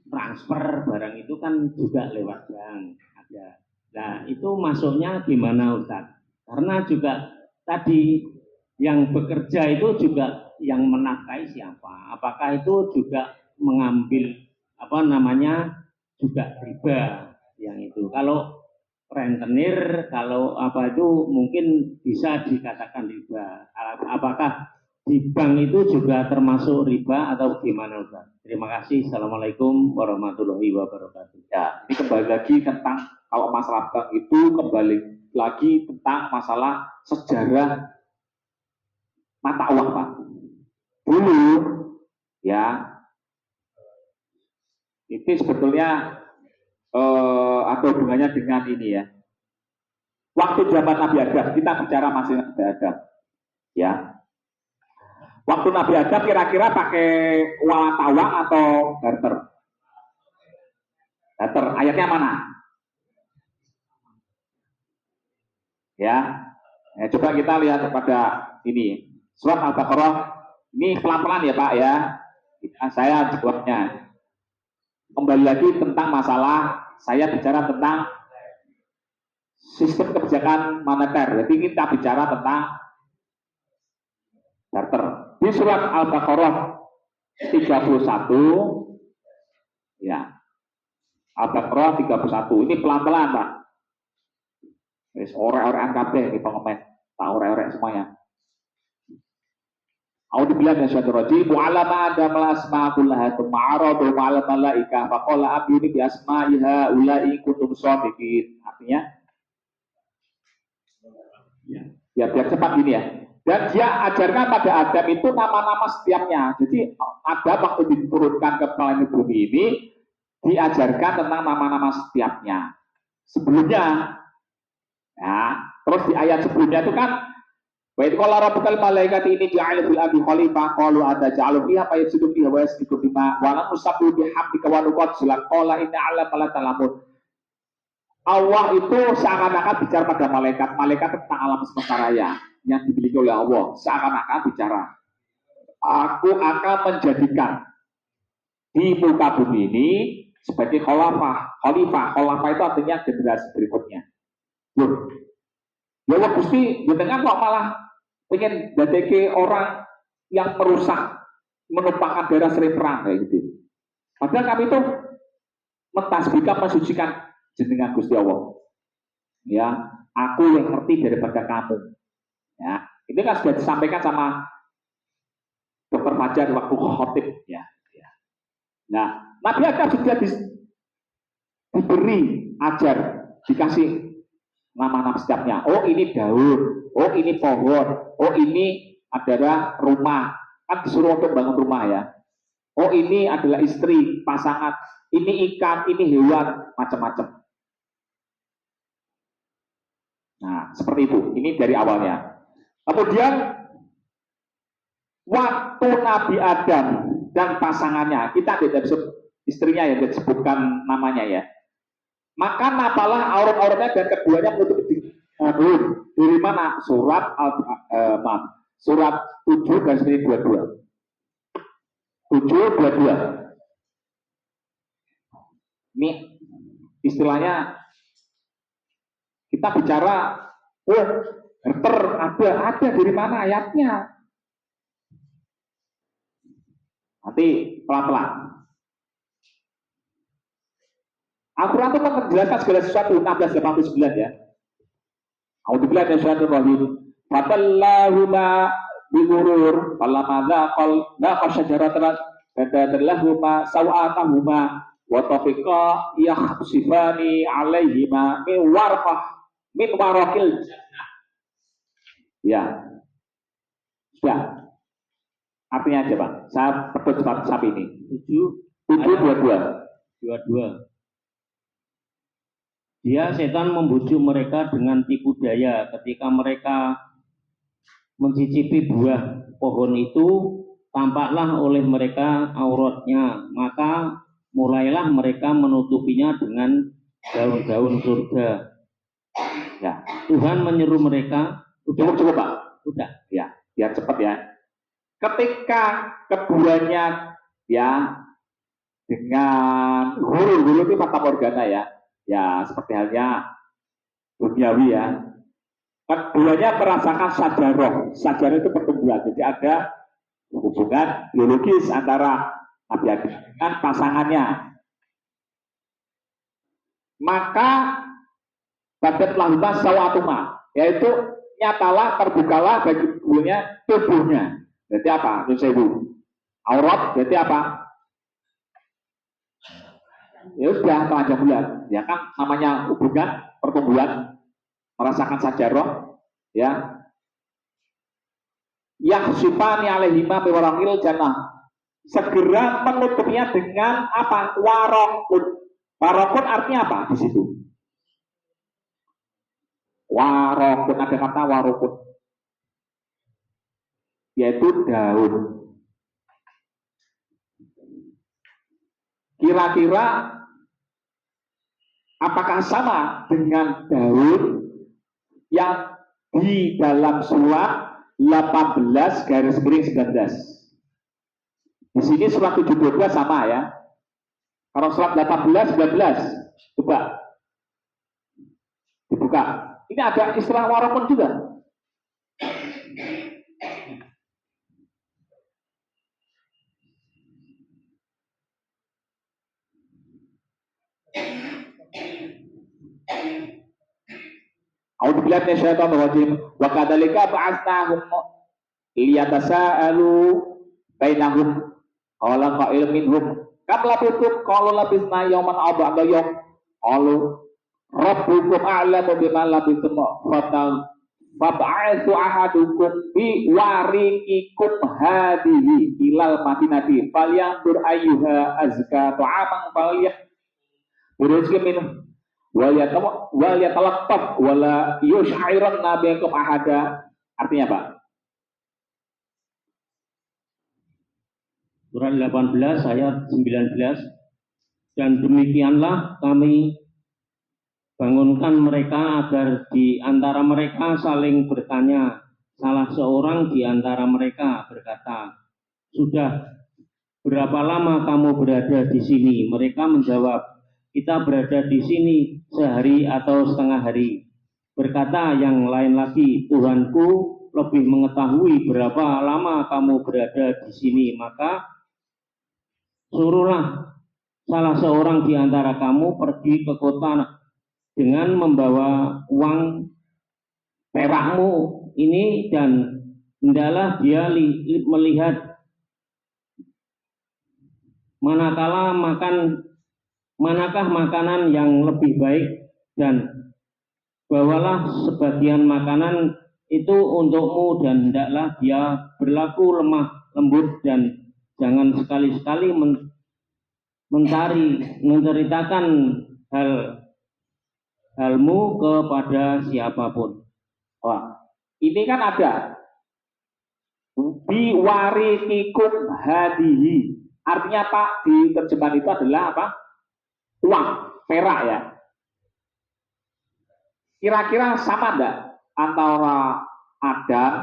Speaker 3: transfer barang itu kan juga lewat bank ada. Nah itu masuknya gimana Ustaz? Karena juga tadi yang bekerja itu juga yang menafkahi siapa? Apakah itu juga mengambil juga riba yang itu? Kalau rentenir, kalau itu mungkin bisa dikatakan riba. Apakah di bank itu juga termasuk riba atau gimana Ustaz? Terima kasih. Assalamualaikum warahmatullahi wabarakatuh.
Speaker 1: Ya, ini kembali lagi tentang kalau masalah bank itu kembali lagi tentang masalah sejarah mata uang, Pak. Dulu ya itu sebetulnya ada hubungannya dengan ini ya. Waktu zaman Nabi Adam, kita bicara masih Nabi Adam. Ya. Waktu Nabi Adam kira-kira pakai walang tawang atau garter? Garter. Ayatnya mana? Ya. Coba kita lihat kepada ini. Surat Al-Baqarah. Ini pelan-pelan ya Pak ya. Saya jawabnya. Kembali lagi tentang masalah, saya bicara tentang sistem kebijakan moneter. Jadi kita bicara tentang barter. Di surat Al-Baqarah 31 ya. Al-Baqarah 31. Ini pelan-pelan, Pak. Wis ore-orean kabeh iki pengemen. Tak ore-ore semuanya. A'udzubillahi minasyaitonir rajim. Wa 'allama Adam al-asma'a kullaha tsumma 'arada 'ala malaika faqala abini bi asma'iha ula'i kuntum shadiqin. Artinya ya biar cepat gini ya. Dan dia ajarkan pada Adam itu nama-nama setiapnya. Jadi Adam waktu diturunkan ke planet bumi ini diajarkan tentang nama-nama setiapnya. Sebelumnya, ya, terus di ayat sebelumnya itu kan, wa idh qala rabbukal malaikati inni ja'ilun fil ardi khalifah qalu ataj'alu fiha fayufsidu fiha wa yasfiku dima wa la nusabbihu bihamdika wa nuqaddisu lak qala inna 'alama la ta'lamun. Allah itu seakan-akan bicara pada malaikat tentang alam semesta raya yang dimiliki oleh Allah. Seakan-akan bicara, aku akan menjadikan di muka bumi ini sebagai khalifah. Khalifah itu artinya generasi berikutnya. Loh, ya Allah Gusti, dengan kok malah pengen dadeke orang yang merusak, menumpahkan darah sering perang kayak gitu. Padahal kami itu mentasbihkan, mensucikan jenengan Gusti Allah. Ya, aku yang ngerti daripada kamu. Ya, ini kan sudah disampaikan sama Dr. Fajar waktu khotib ya. Nah, Nabi Adam juga diberi ajar, dikasih nama-nama setiapnya. Oh ini daun, oh ini pohon, oh ini adalah rumah. Kan disuruh untuk bangun rumah ya. Oh ini adalah istri, pasangan, ini ikan, ini hewan, macam-macam. Nah, seperti itu. Ini dari awalnya. Kemudian waktu Nabi Adam dan pasangannya, kita tidak bisa istrinya yang disebutkan namanya ya. Maka napalah aurat-auratnya dan keduanya menutup dari mana? Surat surat 7 dan 22. 7:22. Ini istilahnya kita bicara, barter ada dari mana ayatnya? Nanti pelan-pelan. Al-Quran itu menjelaskan segala sesuatu. 1689 ya. A'udzubillahi minasyaitonir rajim. Fatallahuma bighurur falamma dzaqal syajaratan badalahuma sawatahuma wa tafiqa yakhsifani alaihima min waraqil jannah. Ya. Sudah. Artinya aja, Pak. Saya perlu cepat sapi ini. 7:22.
Speaker 3: Dia setan membujuk mereka dengan tipu daya ketika mereka mencicipi buah pohon itu, tampaklah oleh mereka auratnya, maka mulailah mereka menutupinya dengan daun-daun surga.
Speaker 1: Ya.
Speaker 3: Tuhan menyeru mereka,
Speaker 1: Cukup Pak.
Speaker 3: udah,
Speaker 1: Ya, biar cepat ya. Ketika keduanya ya dengan huru itu fata morgana ya. Ya, seperti halnya duniawi ya. Keduanya merasakan sajaroh. Sajaroh itu pertumbuhan. Jadi ada hubungan biologis antara Nabi Adam dengan pasangannya. Maka badatlah huma sawatuma, yaitu nyatalah, terbukalah bagi keduanya tubuhnya. Berarti apa? Nusewu. Aurat berarti apa? Ya sudah telanjang bulan, ya kan namanya hubungan pertumbuhan, merasakan sajaroh, ya. Yakhsifani alaihima biwaraqil jannah. Segera menutupinya dengan apa? Waraqun. Waraqun artinya apa di situ? Waraqun, ada kata waraqun, yaitu daun. Kira-kira apakah sama dengan daun yang di dalam surat 18/19? Di sini surat 7:12 sama ya. Kalau surat 18/19 coba dibuka. Ini ada istilah waraqun juga. A'udzubillahi minasyaitonir rajim. Wa kadzalika ba'atnahum liyatasaalu bainahum qala qa'ilun minhum kam labitum qalu labisna yawman aw ba'da yawm qalu rabbukum a'lamu bima labistum fab'athu ahadukum bi wariqikum hadhihi ilal madinati falyanzur ayyuha azka ta'aman falyahrizqu minhu wal yatalaqqaf wala yush'iran nabiyakum ahada. Artinya apa?
Speaker 3: Surat 18 ayat 19. Dan demikianlah kami bangunkan mereka agar di antara mereka saling bertanya. Salah seorang di antara mereka berkata, sudah berapa lama kamu berada di sini? Mereka menjawab, kita berada di sini sehari atau setengah hari. Berkata yang lain lagi, Tuhanku lebih mengetahui berapa lama kamu berada di sini. Maka suruhlah salah seorang di antara kamu pergi ke kota dengan membawa uang perakmu ini, dan hendaklah dia melihat manakah makanan yang lebih baik, dan bawalah sebagian makanan itu untukmu, dan hendaklah dia berlaku lemah lembut, dan jangan sekali-sekali menceritakan halmu kepada siapapun.
Speaker 1: Wah, ini kan ada biwariqikum hadihi. Artinya Pak, di terjemahan itu adalah apa? Uang, perak ya. Kira-kira sama enggak antara Adam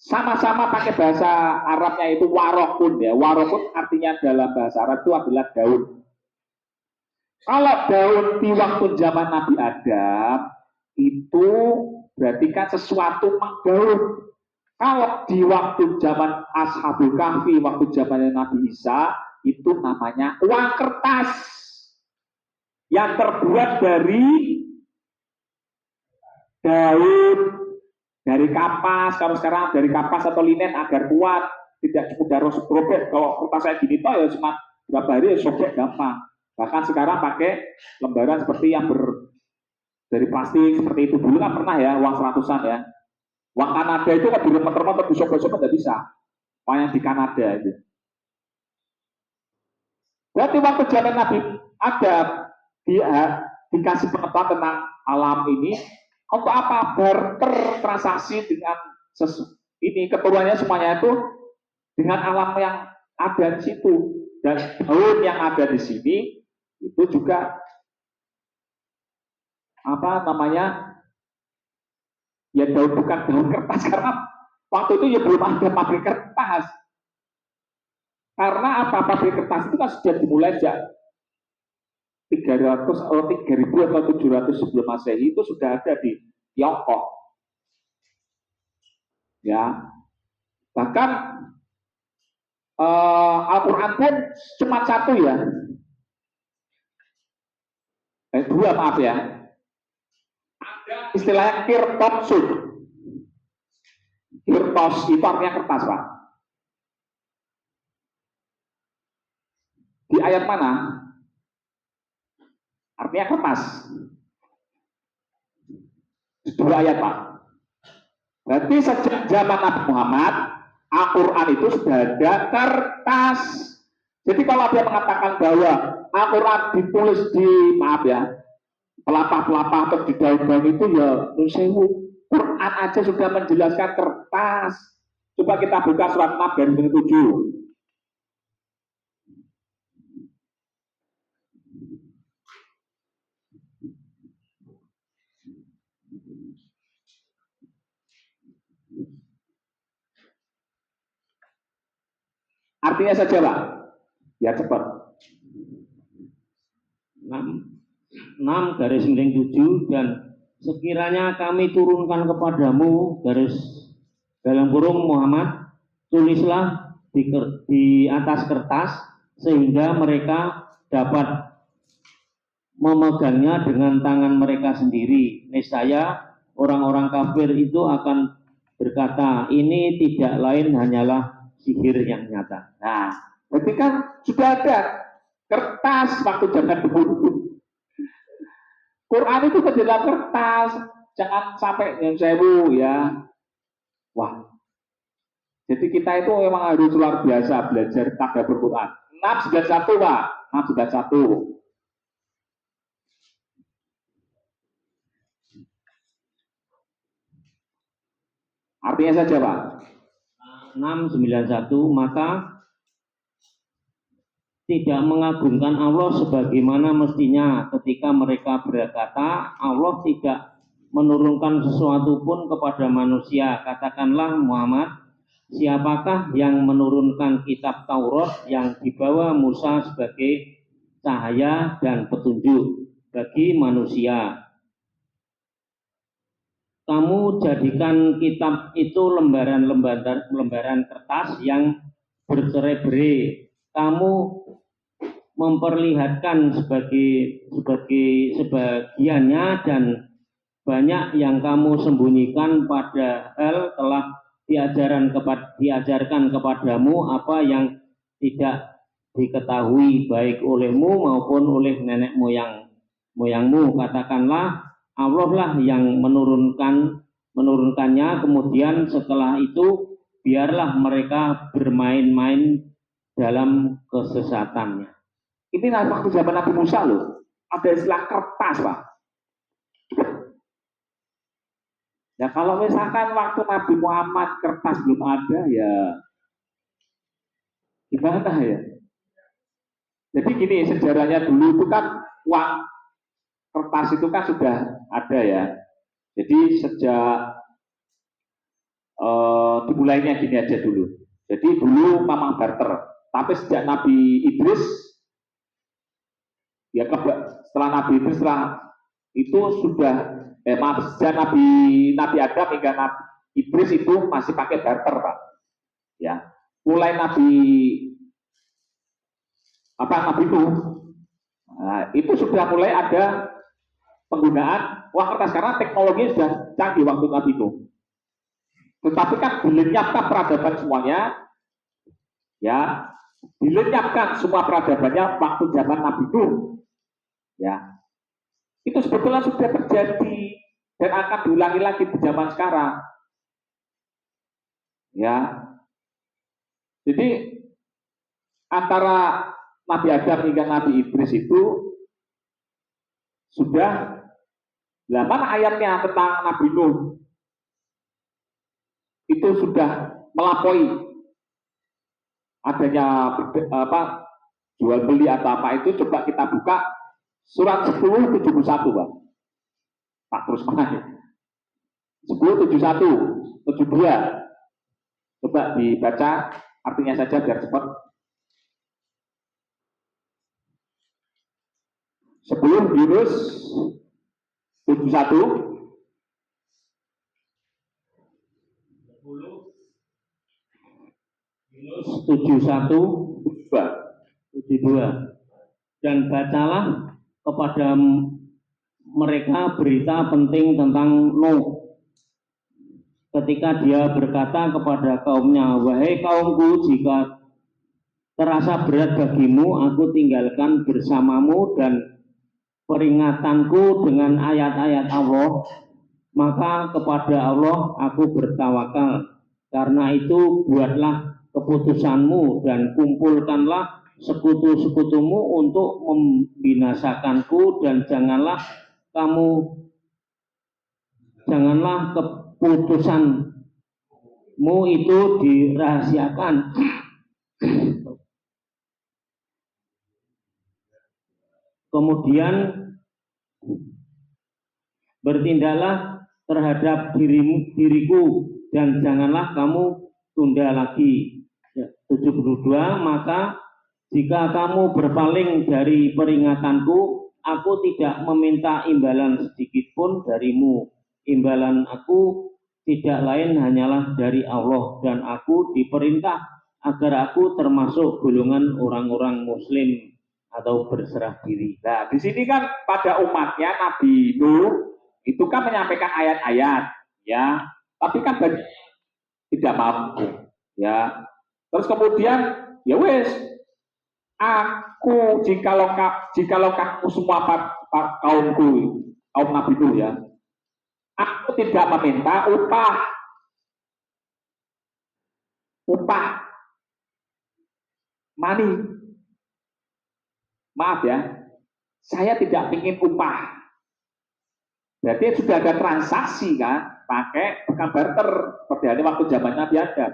Speaker 1: sama-sama pakai bahasa Arabnya itu warokun ya. Warokun artinya dalam bahasa Arab itu adalah daun. Kalau daun di waktu zaman Nabi Adam itu berarti kan sesuatu mengdaun. Kalau di waktu zaman Ashabul Kahfi, waktu zamannya Nabi Isa, itu namanya uang kertas. yang terbuat dari daun, dari kapas, kalau sekarang dari kapas atau linen agar kuat, tidak mudah robek. Kalau kertas saya gini toh ya cuma berapa hari ya sobek gampang. Bahkan sekarang pakai lembaran seperti yang dari plastik seperti itu. Dulu kan pernah ya uang 100-an ya. Uang Kanada itu kan diremet-remet, disobek-sobek nggak bisa. Uang yang di Kanada itu. Berarti waktu zaman Nabi ada dikasih pengetahuan tentang alam ini, untuk apa? Bertransaksi dengan ini keturunannya semuanya itu dengan alam yang ada di situ, dan daun yang ada di sini itu juga apa namanya, ya daun, bukan daun kertas, karena waktu itu ya belum ada pabrik kertas. Karena apa? Pabrik kertas itu kan sudah dimulai sejak 300 atau 3000 atau 700 sebelum Masehi, itu sudah ada di Tiongkok. Ya. Bahkan Al-Quran pun cuma satu ya. Dua maaf ya. Ada istilahnya kirtosud. Kirtos itu artinya kertas, Pak. Di ayat mana? Artinya kertas. Dua ayat, Pak. Berarti sejak zaman Nabi Muhammad, Al-Quran itu sudah ada kertas. Jadi kalau dia mengatakan bahwa Al-Quran ditulis di, maaf ya, pelapah-pelapah atau di daun-daun itu, ya nusewu. Quran aja sudah menjelaskan kertas. Coba kita buka surat 6 dari 7. Artinya saja, Pak. Ya cepat.
Speaker 3: 6/7, dan sekiranya kami turunkan kepadamu dalam kurung Muhammad, tulislah di atas kertas sehingga mereka dapat memegangnya dengan tangan mereka sendiri. Niscaya orang-orang kafir itu akan berkata, ini tidak lain hanyalah sihir yang nyata.
Speaker 1: Nah, berarti kan sudah ada kertas waktu zaman dulu. Quran itu ke dalam kertas, jangan sampai yang sewu ya. Wah, jadi kita itu memang harus luar biasa belajar tadabbur Quran. 691, Pak. 691. Artinya saja, Pak.
Speaker 3: 691, maka tidak mengagungkan Allah sebagaimana mestinya ketika mereka berkata, Allah tidak menurunkan sesuatu pun kepada manusia. Katakanlah Muhammad, siapakah yang menurunkan kitab Taurat yang dibawa Musa sebagai cahaya dan petunjuk bagi manusia? Kamu jadikan kitab itu lembaran kertas yang bercerai-berai. Kamu memperlihatkan sebagiannya dan banyak yang kamu sembunyikan, padahal telah diajarkan kepadamu apa yang tidak diketahui baik olehmu maupun oleh nenek moyangmu. Katakanlah Allah lah yang menurunkannya, kemudian setelah itu biarlah mereka bermain-main dalam kesesatannya.
Speaker 1: Ini waktu zaman Nabi Musa loh, ada istilah kertas, Pak. Ya kalau misalkan waktu Nabi Muhammad kertas belum ada, ya gimana ya? Jadi gini, sejarahnya dulu itu kan uang kertas itu kan sudah ada ya. Jadi sejak dimulainya gini aja dulu. Jadi dulu memang barter, tapi sejak Nabi Idris, ya setelah Nabi Idris itu sudah sejak Nabi Adam hingga Nabi Idris itu masih pakai barter, Pak. Ya, mulai Nabi Nuh Nah, itu sudah mulai ada penggunaan uang kertas karena teknologi sudah canggih waktu Nabi Nuh. Tetapi kan dilenyapkan peradaban semuanya, ya, dilenyapkan semua peradabannya waktu zaman Nabi Nuh, ya. Itu sebetulnya sudah terjadi dan akan diulangi lagi di zaman sekarang, ya. Jadi antara Nabi Adam hingga Nabi Idris itu sudah 8 ayatnya tentang Nabi Nuh itu sudah melampaui adanya jual beli atau apa itu. Coba kita buka surat 10:71, Pak terus mana? 10:71, 72. Coba dibaca artinya saja biar cepat. 10 Yunus 71.
Speaker 3: 71 72. Dan bacalah kepada mereka berita penting tentang Nuh ketika dia berkata kepada kaumnya, wahai kaumku, jika terasa berat bagimu, aku tinggalkan bersamamu dan peringatanku dengan ayat-ayat Allah, maka kepada Allah aku bertawakal. Karena itu buatlah keputusanmu dan kumpulkanlah sekutu-sekutumu untuk membinasakanku, dan janganlah keputusanmu itu dirahasiakan. Kemudian bertindaklah terhadap diriku dan janganlah kamu tunda lagi. 72. Maka jika kamu berpaling dari peringatanku, aku tidak meminta imbalan sedikit pun darimu. Imbalan aku tidak lain hanyalah dari Allah, dan aku diperintah agar aku termasuk golongan orang-orang muslim atau berserah diri.
Speaker 1: Nah, di sini kan pada umatnya Nabi Nuh itu kan menyampaikan ayat-ayat, ya, tapi kan banyak tidak mampu, ya. Terus kemudian, ya wes, aku jikalau kamu semua kaumku, kaum Nabi Nuh, ya, aku tidak meminta upah money. Maaf ya, saya tidak ingin upah. Berarti sudah ada transaksi kan, pakai bukan barter seperti hari waktu zaman Nabi Adam.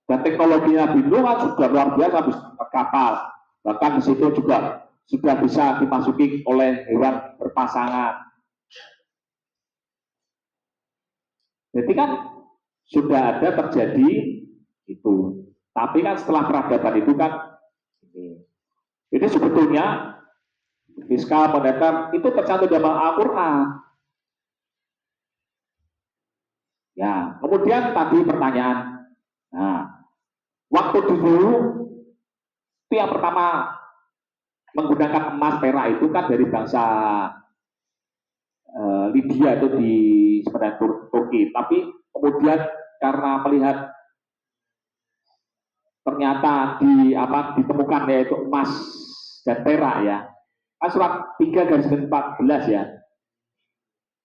Speaker 1: Dan teknologi Nabi Nuh kan sudah luar biasa, bisa kapal. Bahkan di situ juga sudah bisa dimasuki oleh hewan berpasangan. Jadi kan sudah ada terjadi itu. Tapi kan setelah peradaban itu kan ini sebetulnya fiskal moneter itu tercantum dalam Al-Quran. Ya, kemudian tadi pertanyaan. Nah, waktu dulu itu yang pertama menggunakan emas perak itu kan dari bangsa Lydia itu di sebenarnya Turki. Tapi kemudian karena melihat ternyata ditemukan yaitu emas dan perak, ya. Kan surat 3/14 ya.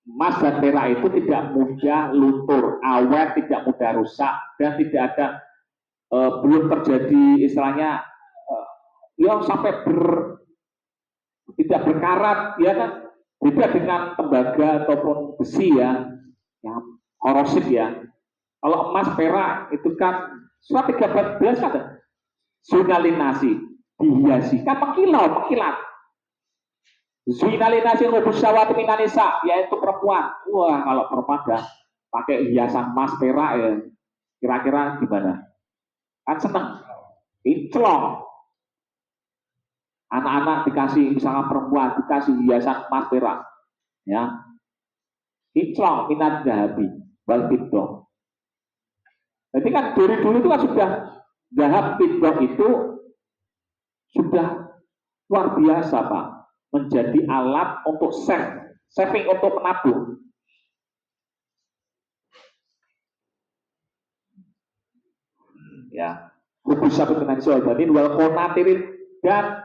Speaker 1: Emas dan perak itu tidak mudah luntur, awet, tidak mudah rusak, dan tidak ada belum terjadi istilahnya yang sampai tidak berkarat, ya kan, beda dengan tembaga ataupun besi ya, yang korosif ya. Kalau emas perak itu kan surat 3/14 kan sunalinasi, dihiasi, kan mengkilat. Sunalinasi rubus syawat minanisa, yaitu perempuan. Wah, kalau perempuan dah pakai hiasan emas perak ya, kira-kira gimana? Kan seneng, celong. Anak-anak dikasih, misalnya perempuan dikasih hiasan emas perak, ya, celong minat dahabi, wal fiddah. Jadi kan dari dulu itu kan sudah dahab fiddah itu sudah luar biasa Pak, menjadi alat untuk saving untuk menabung. Ya, bisa berkenan soalbanin wal konatirin dan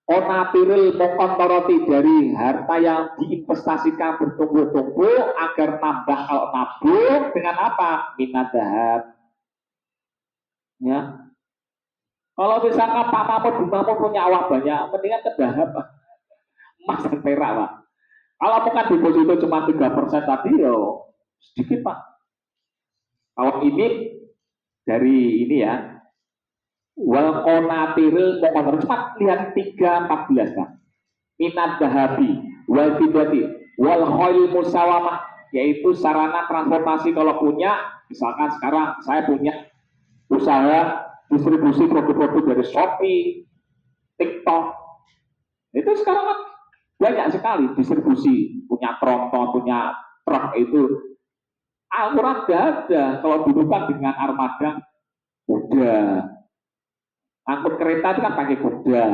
Speaker 1: konatiril mokontoroti dari harta yang diinvestasikan bertumbuh-tumbuh agar nambah kalau nabung dengan apa? Minat dahab. Ya, kalau misalkan Pak Mahmud Bu Mahmud punya uang banyak, mendingan ke dahab emas dan perak Pak. Kalau bukan deposito cuma 3% tadi yo sedikit Pak. Kalau ini dari ini ya, wal konatiril mokontoroti cuma lihat 3:14 Pak. Minat dahabi wal fidati wal khoil musawamah, yaitu sarana transportasi. Kalau punya, misalkan sekarang saya punya usaha distribusi produk-produk dari Shopee, TikTok, itu sekarang kan banyak sekali distribusi, punya tronton, punya truk itu. Al-Quran gak ada. Kalau dulu kan dengan armada kuda, angkut kereta itu kan pakai kuda.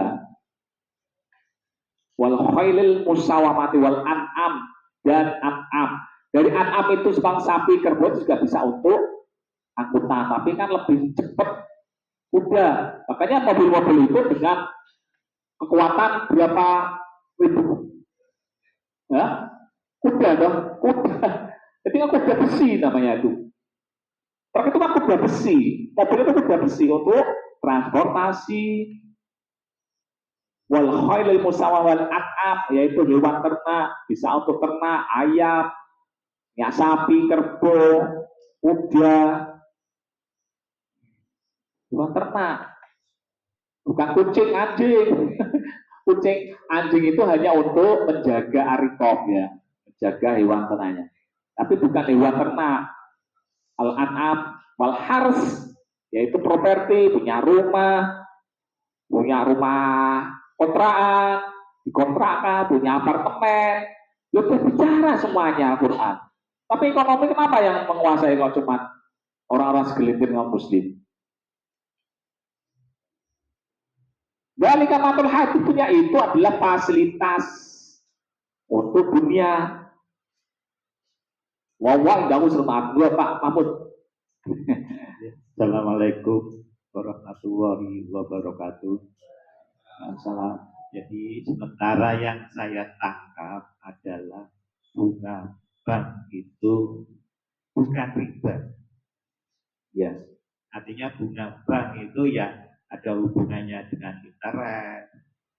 Speaker 1: Wal khailil musawamati wal an'am dan an'am. Dari an'am itu sebang sapi, kerbau juga bisa untuk angkutan, tapi kan lebih cepat kuda. Makanya mobil-mobil itu dengan kekuatan berapa ribu? Ya, kuda dong, kuda. Jadi kan kuda besi namanya itu. Truk itu kan kuda besi, mobil itu kuda besi untuk transportasi. Wal khailil musawwah wal an'am, yaitu hewan ternak, bisa untuk ternak, ayam, ya sapi, kerbau, kuda, hewan ternak. Bukan kucing, anjing. Kucing, anjing itu hanya untuk menjaga arikop ya, menjaga hewan ternaknya. Tapi bukan hewan ternak. Al-an'am wal hars, yaitu properti, punya rumah kontrakan, dikontrakkan, punya apartemen. Itu bicara semuanya Al-Quran. Tapi ekonomi kenapa yang menguasai kalau cuma orang-orang segelintir non muslim? Dari kamatul hati punya itu adalah fasilitas untuk dunia. Wawang dawu selamat dua Pak Mahmud.
Speaker 4: Assalamualaikum warahmatullahi wabarakatuh. Salam. Jadi sementara yang saya tangkap adalah bunga bank itu bukan riba. Ya, artinya bunga bank itu ya ada hubungannya dengan interest.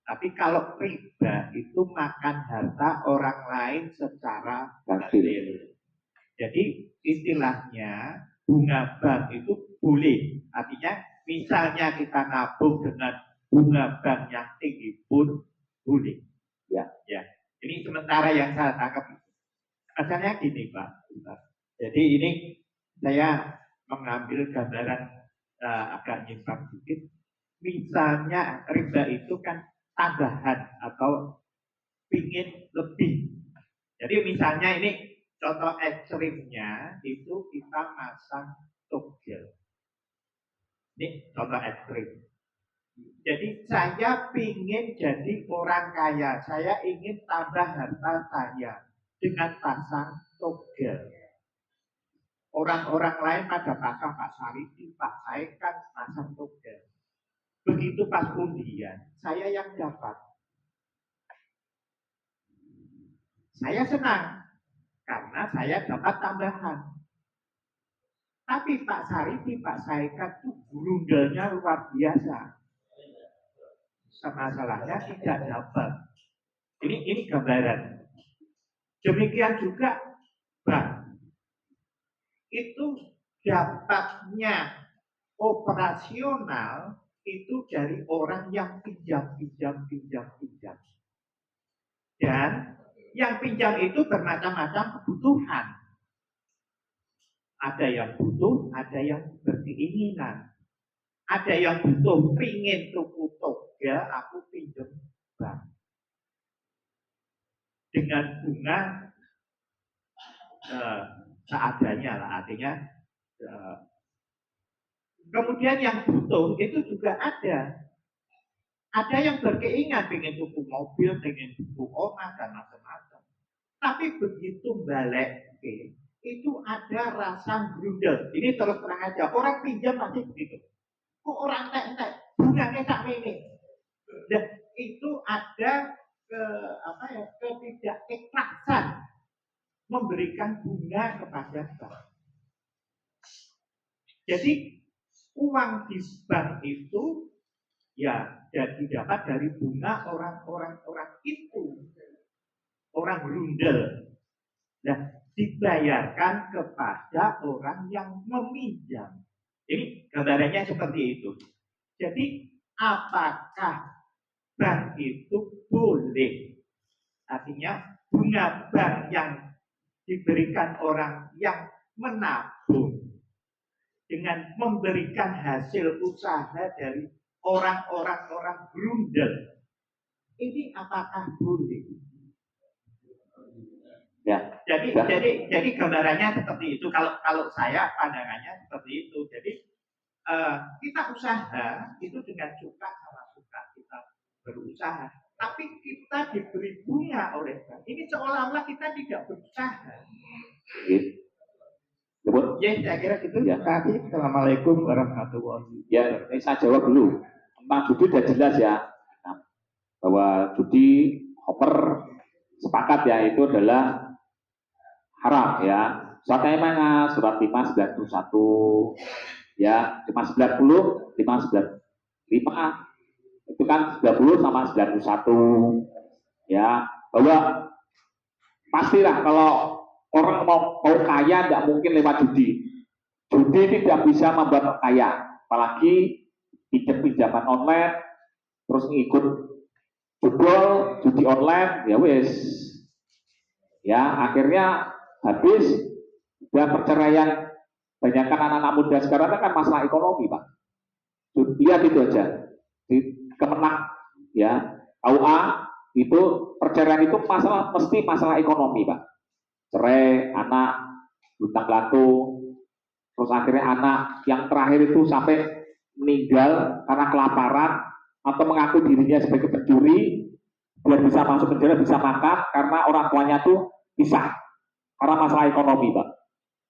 Speaker 4: Tapi kalau riba itu makan harta orang lain secara adil. Jadi istilahnya bunga bank itu boleh. Artinya misalnya kita nabung dengan bunga bank yang tinggi pun boleh. Ya. Ini sementara yang saya tangkap. Asalnya gini Pak. Jadi ini saya mengambil gambaran agak nyimpang sedikit. Misalnya riba itu kan tambahan atau pingin lebih. Jadi misalnya ini contoh ekstrimnya itu kita masang togel. Ini contoh ekstrim. Jadi saya ingin jadi orang kaya, saya ingin tambah harta saya dengan pasang togel. Orang-orang lain pada pasang Pak Sarifin, Pak Saikan pasang togel. Begitu pas undian, saya yang dapat. Saya senang karena saya dapat tambahan. Tapi Pak Sarifin, Pak Saikan itu grundelnya luar biasa. Masalahnya tidak dapat. Ini gambaran. Demikian juga bank. Itu dapatnya operasional itu dari orang yang pinjam. Dan yang pinjam itu bermacam-macam kebutuhan. Ada yang butuh, ada yang berkeinginan. Ada yang butuh, pingin tuku togel, aku pinjam bank. Dengan bunga seadanya lah, artinya kemudian yang butuh itu juga ada. Ada yang berkeinginan pengen tuku mobil, pengen tuku omah dan macam-macam. Tapi begitu balik, itu ada rasa grundel. Ini terus terang aja. Orang pinjam pasti begitu. Kok orang entek-entek, bunganya tak ini. Dan itu ada ketidakikhlasan memberikan bunga kepada bank. Jadi uang di bank itu ya didapat dari bunga orang itu, orang grundel. Nah, dibayarkan kepada orang yang meminjam. Ini gambarannya seperti itu. Jadi apakah bank itu boleh? Artinya bunga bank yang diberikan orang yang menabung dengan memberikan hasil usaha dari orang grundel. Ini apakah boleh?
Speaker 1: Ya.
Speaker 4: Jadi gambarannya seperti itu. Kalau saya pandangannya seperti itu. Jadi kita usaha itu dengan suka sama suka kita berusaha. Tapi kita diberi bunga oleh bank. Ini seolah-olah kita tidak berusaha. Ya, saya kira gitu.
Speaker 1: Ya.
Speaker 4: Assalamualaikum warahmatullahi wabarakatuh.
Speaker 1: Ya, ini saya jawab dulu. Tentang judi sudah jelas ya. Bahwa judi hopper sepakat ya itu adalah haram ya. Suratnya mana? Surat 591 ya, 590, 595 itu kan 90 sama 91 ya, bahwa pastilah kalau orang mau kaya tidak mungkin lewat judi. Judi tidak bisa membuat kaya, apalagi pinjaman online terus ngikut judi online ya wes ya, akhirnya habis. Dan perceraian banyakkan anak-anak muda sekarang kan masalah ekonomi, Pak. Lihat itu aja di Kemenak ya, KUA itu perceraian itu mesti masalah ekonomi, Pak. Cerai, anak hutang piutang, terus akhirnya anak yang terakhir itu sampai meninggal karena kelaparan atau mengaku dirinya sebagai pencuri biar bisa masuk penjara, bisa makan karena orang tuanya tuh pisah karena masalah ekonomi, Pak.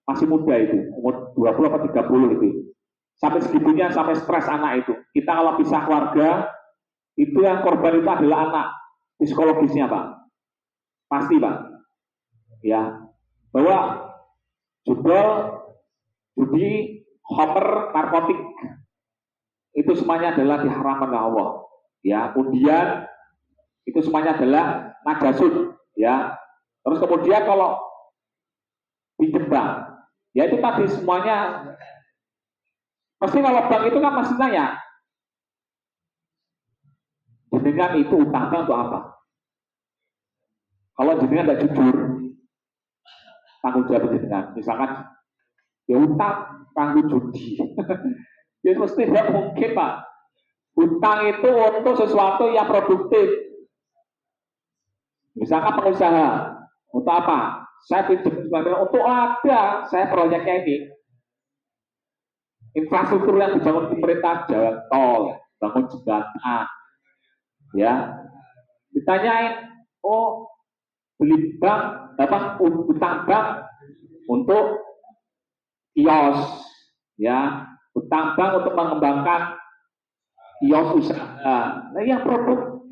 Speaker 1: Masih muda itu, umur 20 atau 30 itu. Sampai segitunya, sampai stres anak itu. Kita kalau pisah keluarga, itu yang korban itu adalah anak. Psikologisnya, Pak. Pasti, Pak. Ya. Bahwa judi, homer, narkotik, itu semuanya adalah diharamkan oleh Allah. Ya, kemudian itu semuanya adalah najasut. Ya. Terus kemudian kalau pinjam bank, ya itu tadi semuanya pasti kalau bank itu kan masih nanya jenengan itu utangnya untuk apa? Kalau jenengan tidak jujur tanggung jawab jenengan, misalkan ya utang tanggung judi ya mesti tidak mungkin, Pak. Utang itu untuk sesuatu yang produktif, misalkan pengusaha untuk apa? Saya pinjam untuk ada, saya proyeknya ini infrastruktur yang dibangun pemerintah, jalan tol, bangun jembatan, ya. Ditanyain, oh beli bank, dapat utang bank untuk kios, ya, utang bank untuk mengembangkan kios usaha. Nah, yang produk.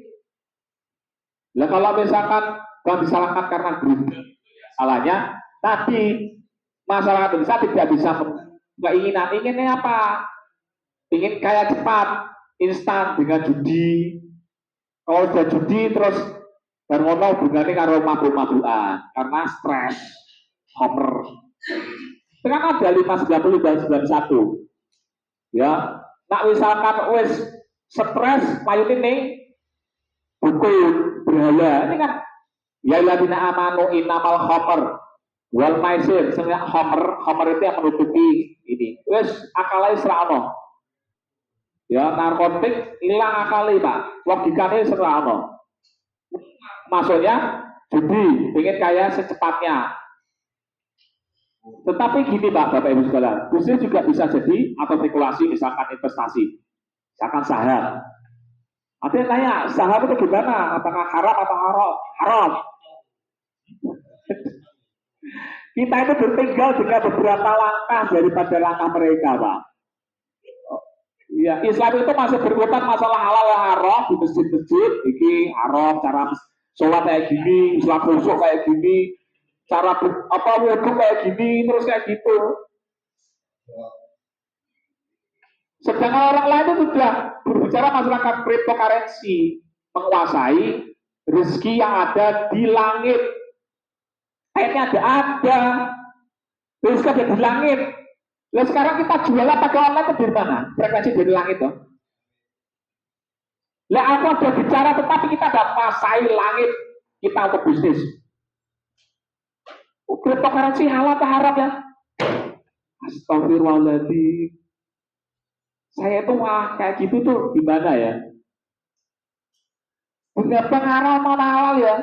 Speaker 1: Nah, kalau misalkan bank disalahkan karena grup, salahnya tadi masyarakat Indonesia tidak bisa inginnya apa? Ingin kaya cepat, instan dengan judi. Kalau sudah judi terus dan ngomong hubungannya karo mabuk-mabukan karena stres, homer. Sekarang ada 590 dan 91. Ya, nak misalkan wes stres, layune ning buku berhala. Ini kan ya ladina amanu inamal homer wal maisir. Sebenarnya homer itu yang menutupi ini. Wes akalnya serano. Ya, narkotik hilang akali, Pak. Logikanya serano. Maksudnya judi, ingin kaya secepatnya. Tetapi gini, Pak, Bapak Ibu sekalian, bisnis juga bisa jadi atau spekulasi, misalkan investasi, misalkan saham. Ada yang tanya, saham itu gimana? Apakah haram atau haram? Haram. Kita itu bertinggal dengan beberapa langkah daripada langkah mereka, Pak. Ya, Islam itu masih berkutat masalah halal haram di masjid-masjid. Ini haram, cara sholat kayak gini, Islam khusyuk kayak gini, cara wudhu kayak gini, terus kayak gitu. Sedangkan orang lain itu sudah berbicara masalah cryptocurrency, menguasai rezeki yang ada di langit. Kayaknya ada rezeki ada di langit. Nah sekarang kita jualan pakai online itu dari mana? Frekuensi dari langit tuh. Lah aku ada bicara tetapi kita ada pasai langit kita untuk bisnis. Cryptocurrency halal atau haram ya? Astagfirullahaladzim. Saya tuh kayak gitu tuh gimana ya? Punya pengaruh mana halal ya?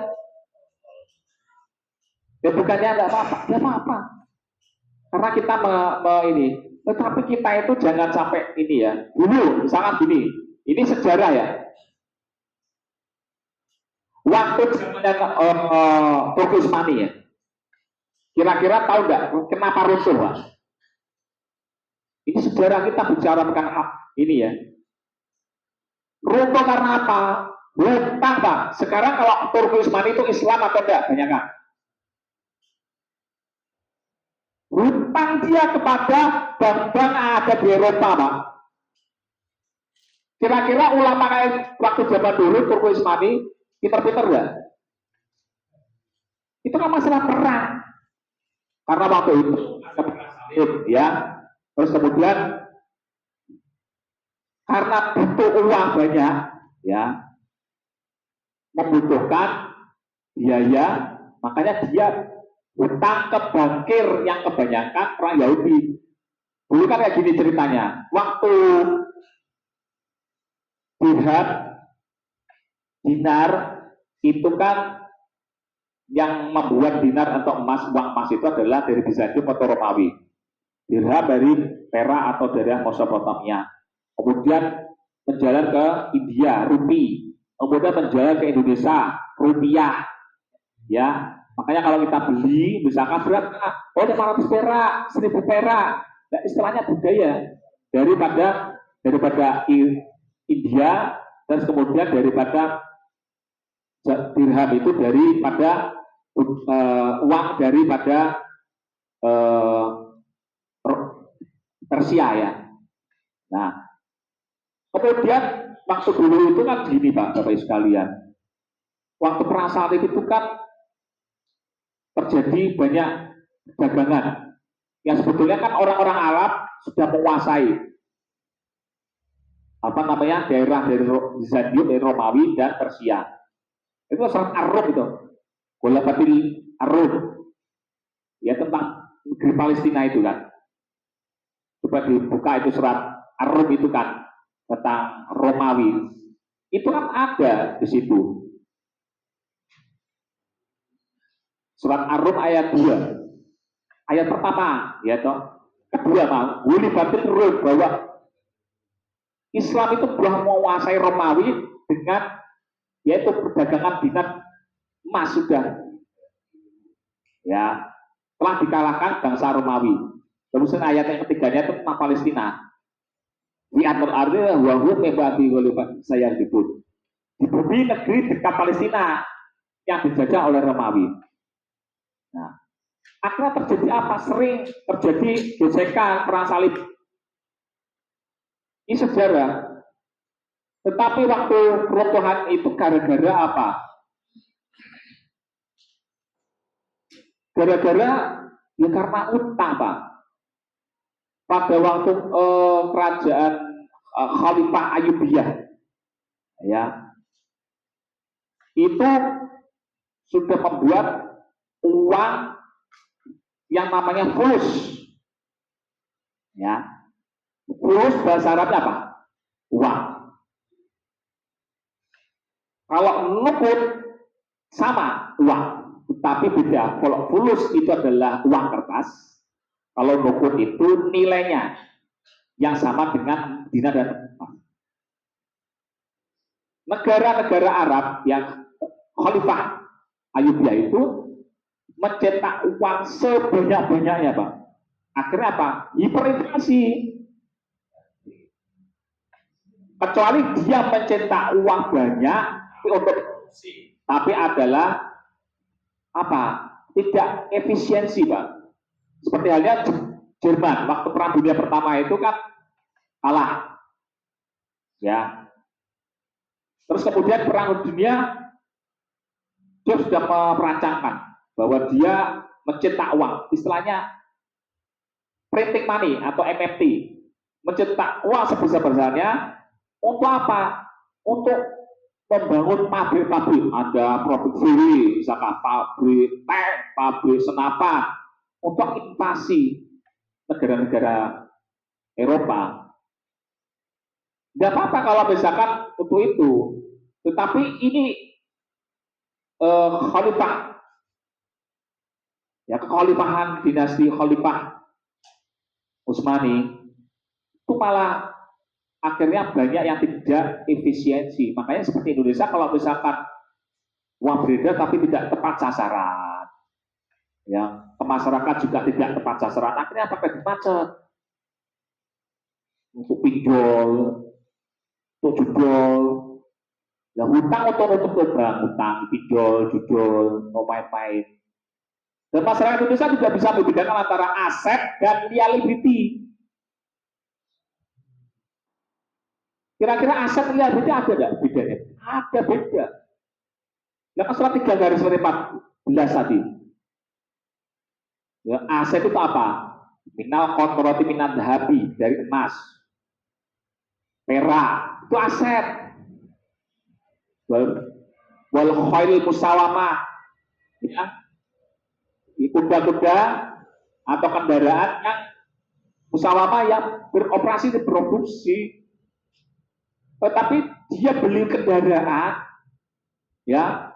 Speaker 1: Ya bukannya nggak apa-apa, ya apa-apa. Karena kita ini, tetapi kita itu jangan sampai ini ya. Dulu, misalkan gini, ini sejarah ya. Waktu zamannya Turkish money ya. Kira-kira tahu nggak kenapa runtuh, Pak? Ini sejarah kita bicara tentang ini ya. Runtuh karena apa? Hutang, Pak. Sekarang kalau Turkish money itu Islam atau enggak? Banyak kan? Hutang dia kepada bank-bank ada di Eropa, Pak. Kira-kira ulama kayak waktu zaman dulu Turkish money pinter-pinter enggak? Itu kan masalah perang. Karena waktu itu ya, terus kemudian karena butuh uang banyak, ya, membutuhkan biaya, makanya dia hutang ke bankir yang kebanyakan orang Yahudi. Dulu kan kayak gini ceritanya, waktu dirham, dinar itu kan yang membuat dinar atau emas, uang emas itu adalah dari Bizantium atau Romawi. Dirham dari Perak atau dari Mesopotamia. Kemudian menjalan ke India, rupi. Kemudian menjalan ke Indonesia, rupiah. Ya, makanya kalau kita beli, misalkan berat, 500 perak, 1000 perak. Nah, istilahnya budaya daripada India, dan kemudian daripada dirham itu daripada uang daripada Persia ya. Nah, kemudian waktu dulu itu kan gini Pak, Bapak sekalian. Waktu perang salib itu kan terjadi banyak dagangan. Yang sebetulnya kan orang-orang Arab sudah menguasai daerah dari Bizantium, dari Romawi dan Persia. Itu surat Ar-Rum itu. Golabatil Ar-Rum. Ya tentang negeri Palestina itu kan. Coba dibuka itu surat Ar-Rum itu kan tentang Romawi. Itu kan ada di situ. Surat Ar-Rum ayat 2. Ayat pertama, ya toh. Kedua, Gulibatil Rum, bahwa Islam itu telah menguasai Romawi dengan yaitu perdagangan dinar emas sudah. Ya, telah dikalahkan bangsa Romawi. Kemudian ayat yang ketiganya itu tentang Palestina. Di atur arti wahyu mebati golibat saya disebut. Di bumi negeri dekat Palestina yang dijajah oleh Romawi. Nah, akhirnya terjadi apa? Sering terjadi gesekan perang salib. Ini sejarah. Tetapi waktu runtuhan itu gara-gara apa? Gara-gara ya karena utang, Pak. Pada waktu kerajaan Khalifah Ayyubiyah, ya, itu sudah membuat uang yang namanya fulus. Ya, fulus bahasa Arabnya apa? Uang. Kalau nukut sama uang, tapi beda. Kalau fulus itu adalah uang kertas, kalau nukut itu nilainya yang sama dengan dinar dan emas. negara-negara Arab yang Khalifah Ayyubiyah itu mencetak uang sebanyak-banyaknya, Pak. Akhirnya apa? Hiperinflasi. Kecuali dia mencetak uang banyak untuk, tapi adalah apa? Tidak efisiensi, Pak. Seperti halnya Jerman waktu Perang Dunia Pertama itu kan kalah, ya. Terus kemudian Perang Dunia dia sudah merancangkan bahwa dia mencetak uang, istilahnya printing money atau MMT, mencetak uang sebesar-besarnya untuk apa? Untuk membangun pabrik-pabrik, ada produksi, misalkan pabrik tank, pabrik senapan, untuk invasi negara-negara Eropa. Tidak apa-apa kalau misalkan untuk itu, tetapi ini Khalifah, ya kekhalifahan dinasti Khalifah Utsmani itu malah akhirnya banyak yang tidak efisiensi. Makanya seperti Indonesia kalau misalkan uang beredar tapi tidak tepat sasaran, ya ke masyarakat juga tidak tepat sasaran, akhirnya apa? Macet untuk pinjol, untuk judol, ya hutang untuk bank, hutang, pinjol, judol, mau main-main. Dan masyarakat Indonesia juga bisa membedakan antara aset dan liability. Kira-kira aset liability ada nggak bedanya? Ada beda. Nah, masalah 3/14 tadi. Ya, aset itu apa? Minal kontroti minat dhabi, dari emas, perak, itu aset. Wal khail musawamah, ya, kuda-kuda atau kendaraan yang musawamah yang beroperasi dan berproduksi. Tetapi dia beli kendaraan, ya,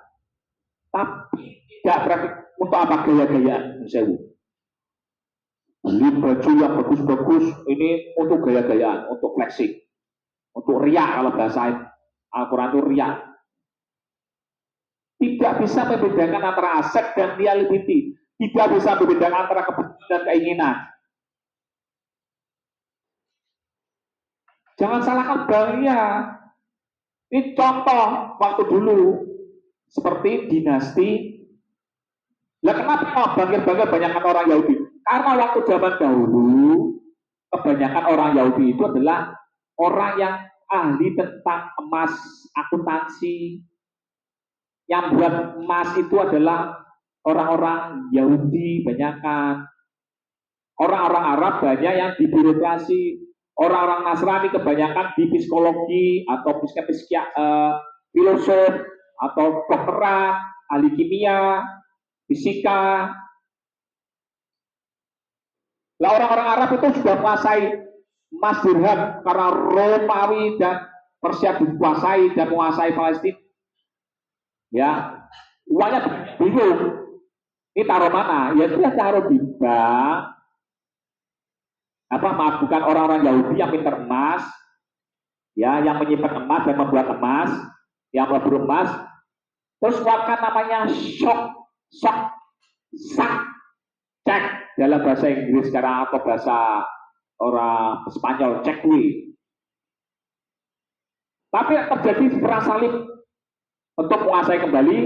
Speaker 1: tapi tidak praktik. Untuk apa? Gaya-gayaan, sewu. Beli baju yang bagus-bagus, ini untuk gaya-gayaan, untuk flexing, untuk riak, kalau bahasa Al-Quran itu riak. Tidak bisa membedakan antara aset dan liability, tidak bisa membedakan antara kebutuhan dan keinginan. Jangan salahkan banknya. Ini contoh waktu dulu seperti dinasti. Lah kenapa bangkir-bangkir banyak orang Yahudi? Karena waktu zaman dahulu kebanyakan orang Yahudi itu adalah orang yang ahli tentang emas, akuntansi. Yang buat emas itu adalah orang-orang Yahudi banyakan. Orang-orang Arab banyak yang di birokrasi. Orang-orang Nasrani kebanyakan di psikologi atau filosof atau dokteran, ahli kimia, fisika. Lah orang-orang Arab itu sudah menguasai emas dirham karena Romawi dan Persia dikuasai dan menguasai Palestina. Ya, uangnya bingung. Ini taruh mana? Ya sudah taruh di bank. Bukan orang-orang Yahudi yang pintar emas, ya, yang menyimpan emas dan membuat emas, yang memburu emas, terus keluarkan namanya shock cek dalam bahasa Inggris sekarang atau bahasa orang Spanyol, cek we. Tapi terjadi perang salib untuk menguasai kembali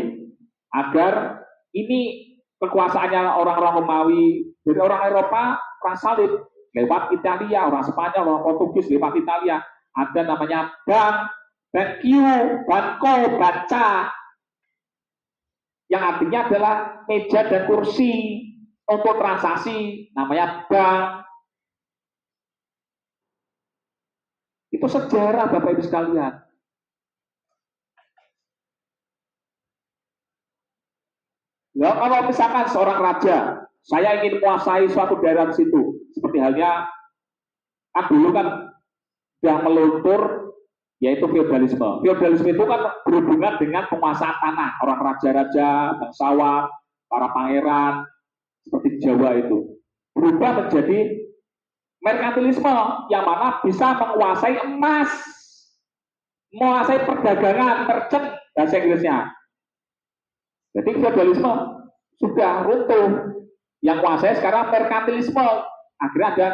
Speaker 1: agar ini kekuasaannya orang-orang Romawi dari orang Eropa, perang salib lewat Italia, orang Spanyol, orang Portugis lewat Italia. Ada namanya banco, baca, yang artinya adalah meja dan kursi untuk transaksi, namanya bank. Itu sejarah Bapak Ibu sekalian. Ya, kalau misalkan seorang raja, saya ingin menguasai suatu daerah di situ, seperti halnya kan dulu kan sudah meluntur, yaitu feodalisme. Feodalisme itu kan berhubungan dengan penguasaan tanah, orang raja-raja, bangsawan, para pangeran, seperti di Jawa itu. Berubah menjadi merkantilisme, yang mana bisa menguasai emas. menguasai perdagangan, merchant bahasa Inggrisnya. Jadi feodalisme sudah runtuh. Yang kuasai sekarang merkantilisme. Akhirnya ada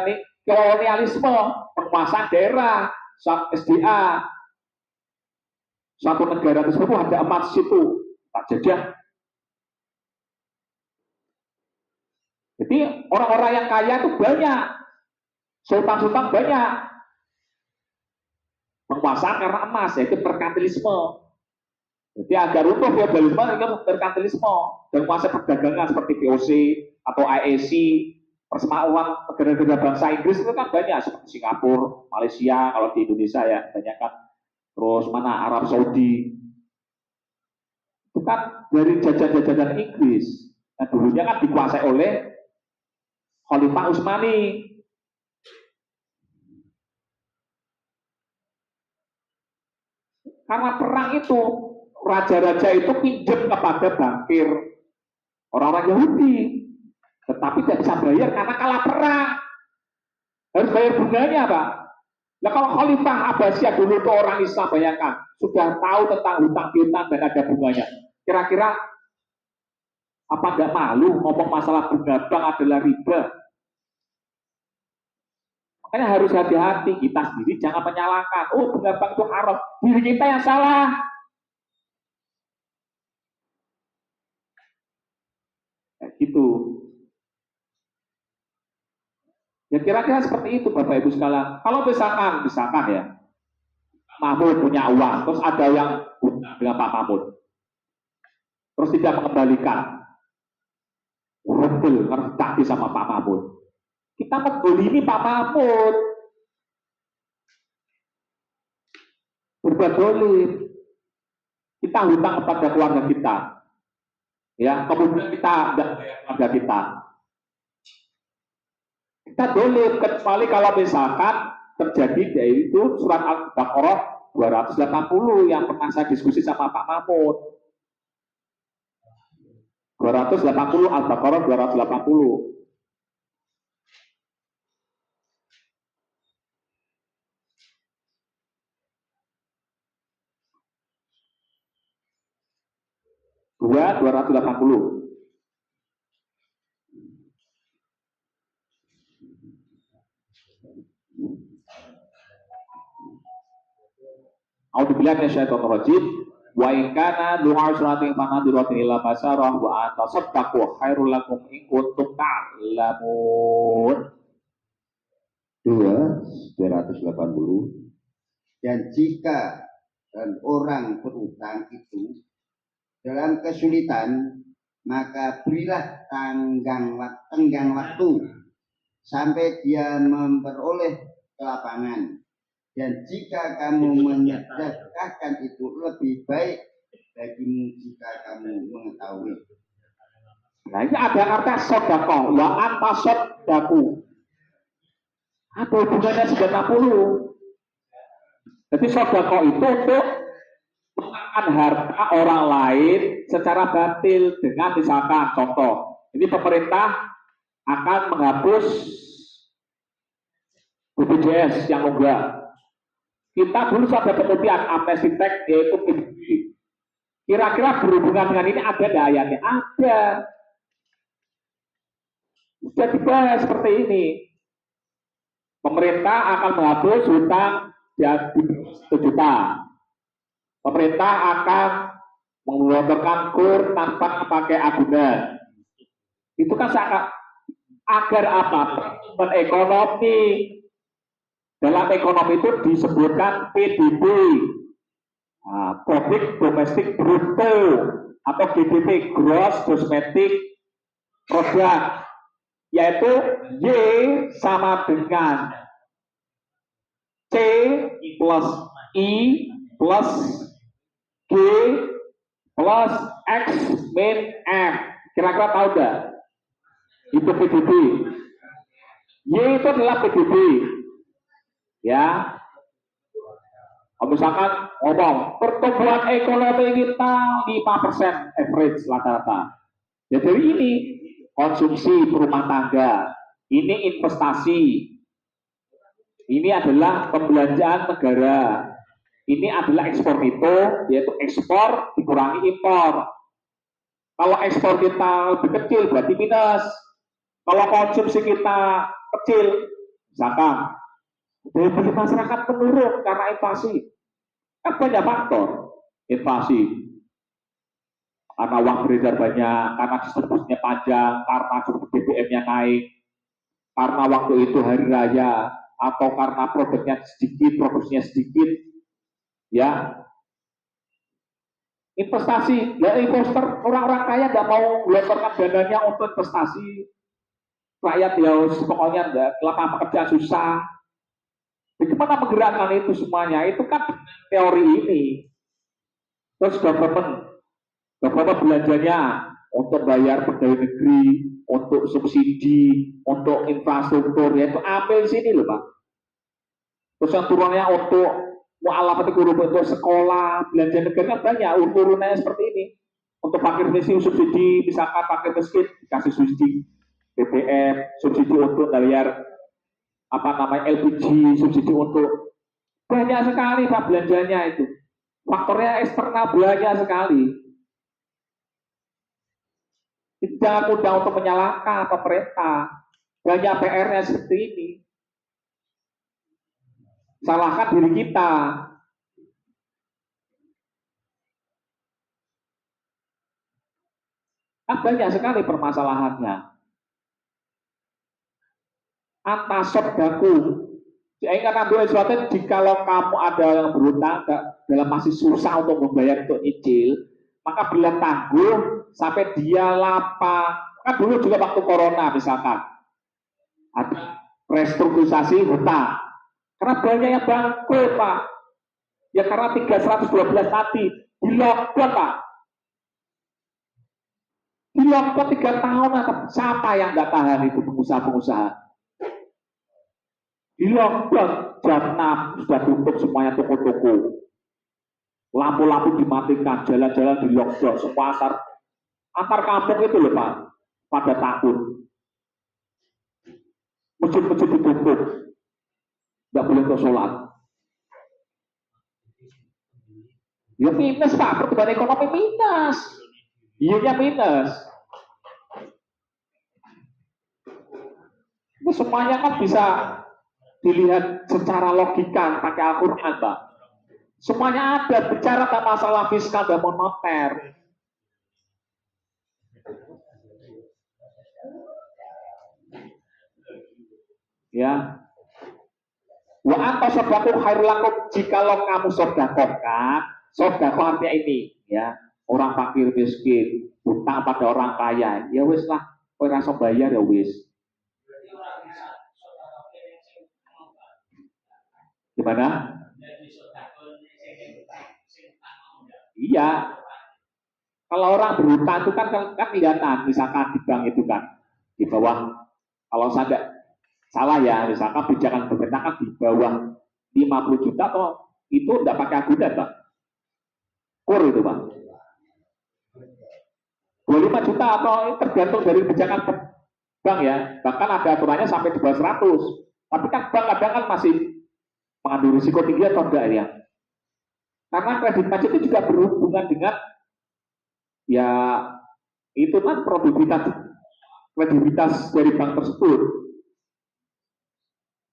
Speaker 1: kolonialisme, penguasaan daerah, SDA. Satu negara tersebut ada emas situ, tak jajah. Jadi orang-orang yang kaya itu banyak, sultan-sultan banyak. Penguasaan karena emas, yaitu merkantilisme. Jadi agar runtuh feodalisme itu merkantilisme dan kuasa perdagangan seperti VOC atau IAC, persemakmuran negara-negara bangsa Inggris itu kan banyak seperti Singapura, Malaysia, kalau di Indonesia ya banyak kan. Terus mana Arab Saudi. Itu kan dari jajahan-jajahan Inggris. Nah, dulunya kan dikuasai oleh Khalifah Utsmani. Karena perang itu raja-raja itu pinjam kepada bankir orang-orang Yahudi, tetapi tidak bisa bayar karena kalah perang. Harus bayar bunganya, Pak. Nah kalau Khalifah Abbasiyah dulu itu orang Islam, bayangkan sudah tahu tentang hutang piutang dan ada bunganya. Kira-kira apa nggak malu ngomong masalah bunga bank adalah riba? Makanya harus hati-hati, kita sendiri jangan menyalahkan. Oh bunga bank itu haram, diri kita yang salah. Kayak gitu. Ya kira-kira seperti itu Bapak Ibu sekalian. Kalau misalkan ya, Mahmud punya uang, terus ada yang hutang dengan Pak Mahmud, terus tidak mengembalikan, rebel karena takdir sama Pak Mahmud. Kita menggolimi Pak Mahmud, berbuat dolim. Kita hutang kepada keluarga kita, ya kemudian kita tidak bayar keluarga kita. Kita dolim, kecuali kalau misalkan terjadi yaitu surat Al-Baqarah 280 yang pernah saya diskusi sama Pak Mahmud. 280 Al-Baqarah 280. Dua 280. A'udzubillahi minasyaitonir rajim. Wa in kana du'a syaratin fanadiratin ila basarah wa atasaddaqu khairul lakum in kuntum ta'lamun.
Speaker 2: 280. Dan jika orang berutang itu dalam kesulitan, maka berilah tenggang waktu sampai dia memperoleh kelapangan. Dan jika kamu menyedekahkan itu lebih baik bagimu jika kamu mengetahui.
Speaker 1: Nah ini ada kata sodakoh, wa antasodaku. Apa hubungannya 90? Jadi sodakoh itu untuk mengangkat harta orang lain secara batil dengan misalkan contoh, ini pemerintah akan menghapus BPJS yang enggak. Kita dulu ada kemudian amnesty tax yaitu PBB. Kira-kira berhubungan dengan ini ada nggak ayatnya? Ada. Sudah dibahas seperti ini. Pemerintah akan menghapus hutang 1 juta. Pemerintah akan mengelontorkan kur tanpa pakai agunan. Itu kan sangat agar apa? Pertumbuhan ekonomi. Dalam ekonomi itu disebutkan PDB, Produk Domestik Bruto, atau GDP, Gross Domestic Product, yaitu Y sama dengan C plus I plus G plus X min M. Kira-kira tahu nggak? Itu PDB. Y itu adalah PDB. Ya, misalkan ngomong pertumbuhan ekonomi kita 5% average rata-rata. Ya dari ini konsumsi rumah tangga, ini investasi, ini adalah pembelanjaan negara, Ini adalah ekspor itu, yaitu ekspor dikurangi impor. Kalau ekspor kita lebih kecil berarti minus. Kalau konsumsi kita kecil, misalkan daya beli masyarakat menurun karena inflasi. Kan banyak faktor. Inflasi, karena uang beredar banyak, karena distribusinya panjang, karena BBM-nya naik, karena waktu itu hari raya, atau karena produknya sedikit, produksinya sedikit, ya. Investasi, ya investor, orang-orang kaya nggak mau gelontorkan dananya untuk investasi. Rakyat ya pokoknya lapangan pekerjaan susah. Bagaimana menggerakkan itu semuanya? Itu kan teori ini. Terus government belanjanya untuk bayar pegawai negeri, untuk subsidi, untuk infrastruktur, ya itu ambil sini loh Pak. Terus yang turunnya untuk mu'alafat untuk sekolah, belanja negara banyak, turunannya seperti ini. Untuk fakir miskin subsidi, misalkan fakir miskin dikasih subsidi BBM, subsidi untuk bayar LPG, subsidi untuk banyak sekali Pak belanjanya itu. Faktornya eksternal banyak sekali. Jangan mudah untuk menyalahkan pemerintah. Banyak PR-nya seperti ini. Salahkan diri kita. Kan banyak sekali permasalahannya. Antasoddaku. Ingat ambil sesuatu, jikalau kamu ada yang berhutang dalam masih susah untuk membayar untuk nyicil, maka bila tangguh sampai dia lapang. Kan dulu juga waktu corona misalkan ada restrukturisasi hutang karena banyak yang bangkrut Pak, ya karena 312 tadi di lockdown Pak, di lockdown 3 tahun. Siapa yang nggak tahan itu? Pengusaha-pengusaha di lockdown jam 6 sudah tutup semuanya, toko-toko, lampu-lampu dimatikan, jalan-jalan di lockdown, semua antar kampung itu loh Pak, pada takut. Masjid-masjid ditutup, nggak boleh untuk sholat. Ya minus Pak, pertumbuhan ekonomi minus, iya minus. Ini semuanya kan bisa dilihat secara logika pakai Al-Quran Pak. Semuanya ada bicara tentang masalah fiskal dan moneter. Ya, wa anta sodaku khairul lakum, jikalau kamu sodakohkan. Sodakoh artinya ini, ya, orang fakir miskin hutang pada orang kaya, ya wis lah, orang langsung bayar ya wis. Gimana? Iya, kalau orang berhutang itu kan kelihatan, misalkan di bank itu kan di bawah, kalau saya salah ya, misalkan pijakan pemerintah kan di bawah 50 juta atau itu tidak pakai agunan Pak, kur itu Pak, 25 juta atau tergantung dari pijakan bank ya, bahkan ada aturannya sampai di bawah 100. Tapi kan bank kadang kan masih mengandung risiko tinggi atau enggak ya, karena kredit macet itu juga berhubungan dengan ya itu kan kredibilitas dari bank tersebut.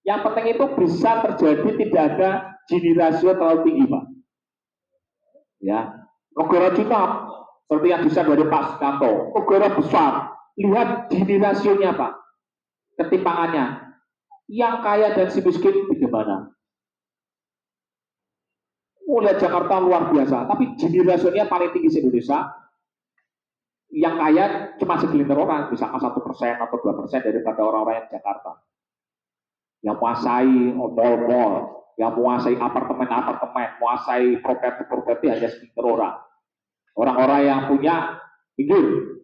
Speaker 1: Yang penting itu bisa terjadi tidak ada Gini rasio terlalu tinggi Pak. Ya, negara Cina seperti yang bisa dari Pak Sukanto, negara besar, lihat Gini rasionya Pak, ketimpangannya. Yang kaya dan si miskin bagaimana? Mulai Jakarta luar biasa, tapi Gini rasionya paling tinggi di Indonesia. Yang kaya cuma segelintir orang, misalkan 1% atau 2% daripada orang-orang yang Jakarta. Yang menguasai mall-mall, yang menguasai apartemen-apartemen, menguasai properti hanya segelintir orang. Orang-orang yang punya pinggir,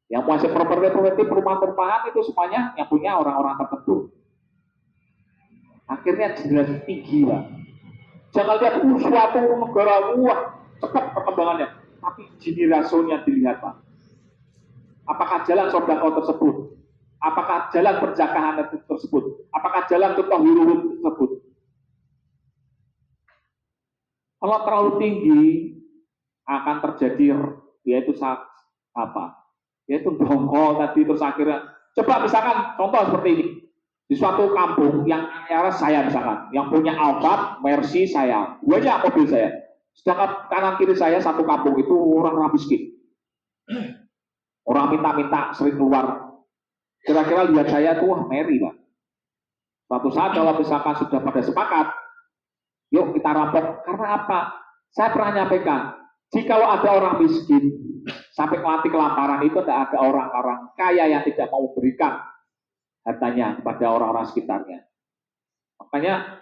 Speaker 1: yang menguasai properti perumahan-perumahan itu semuanya yang punya orang-orang tertentu. Akhirnya jelas tinggi Pak. Jangan lihat suatu negara cepat perkembangannya, tapi Gini rasionya dilihat Pak. Apakah jalan sodako tersebut? Apakah jalan perjakahan tersebut? Apakah jalan tukang huruf tersebut? Kalau terlalu tinggi akan terjadi yaitu yaitu dongkol tadi, terus akhirnya coba misalkan contoh seperti ini di suatu kampung yang era saya misalkan yang punya Alphard, Mercy saya, banyak mobil saya, sedangkan kanan kiri saya satu kampung itu orang miskin, orang minta-minta sering keluar. Kira-kira lihat saya tuh wah meri lah. Suatu saat kalau misalkan sudah pada sepakat, yuk kita rampok. Karena apa? Saya pernah nyampaikan, jikalau ada orang miskin sampai mati kelaparan itu tidak ada orang-orang kaya yang tidak mau memberikan hartanya kepada orang-orang sekitarnya. Makanya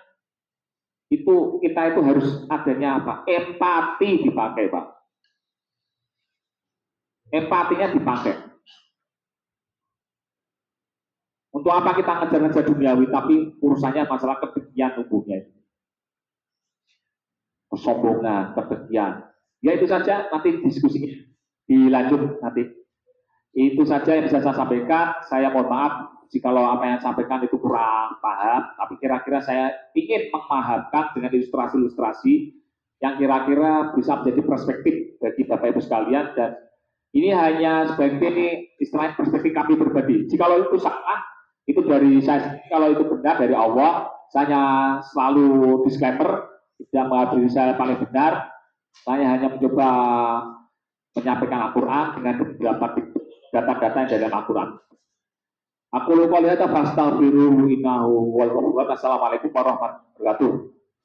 Speaker 1: kita itu harus adanya apa? Empati dipakai, Pak. Empatinya dipakai. Untuk apa kita ngejar-ngejar duniawi, tapi urusannya masalah kedengkian tubuhnya. Kesombongan, kedengkian. Ya itu saja, nanti diskusinya dilanjut nanti. Itu saja yang bisa saya sampaikan. Saya mohon maaf jikalau apa yang saya sampaikan itu kurang paham, tapi kira-kira saya ingin memahamkan dengan ilustrasi-ilustrasi yang kira-kira bisa menjadi perspektif bagi Bapak Ibu sekalian, dan ini hanya sebagai istilahnya perspektif kami pribadi. Jikalau itu salah, itu dari saya. Kalau itu benar dari Allah, saya selalu disclaimer, tidak mengambil saya paling benar. Saya hanya mencoba menyampaikan Al-Quran dengan beberapa data-data yang dari Al-Quran. Aku lupa lihat, fastaghfiruhu innahu wal ghafur. Assalamualaikum warahmatullahi wabarakatuh.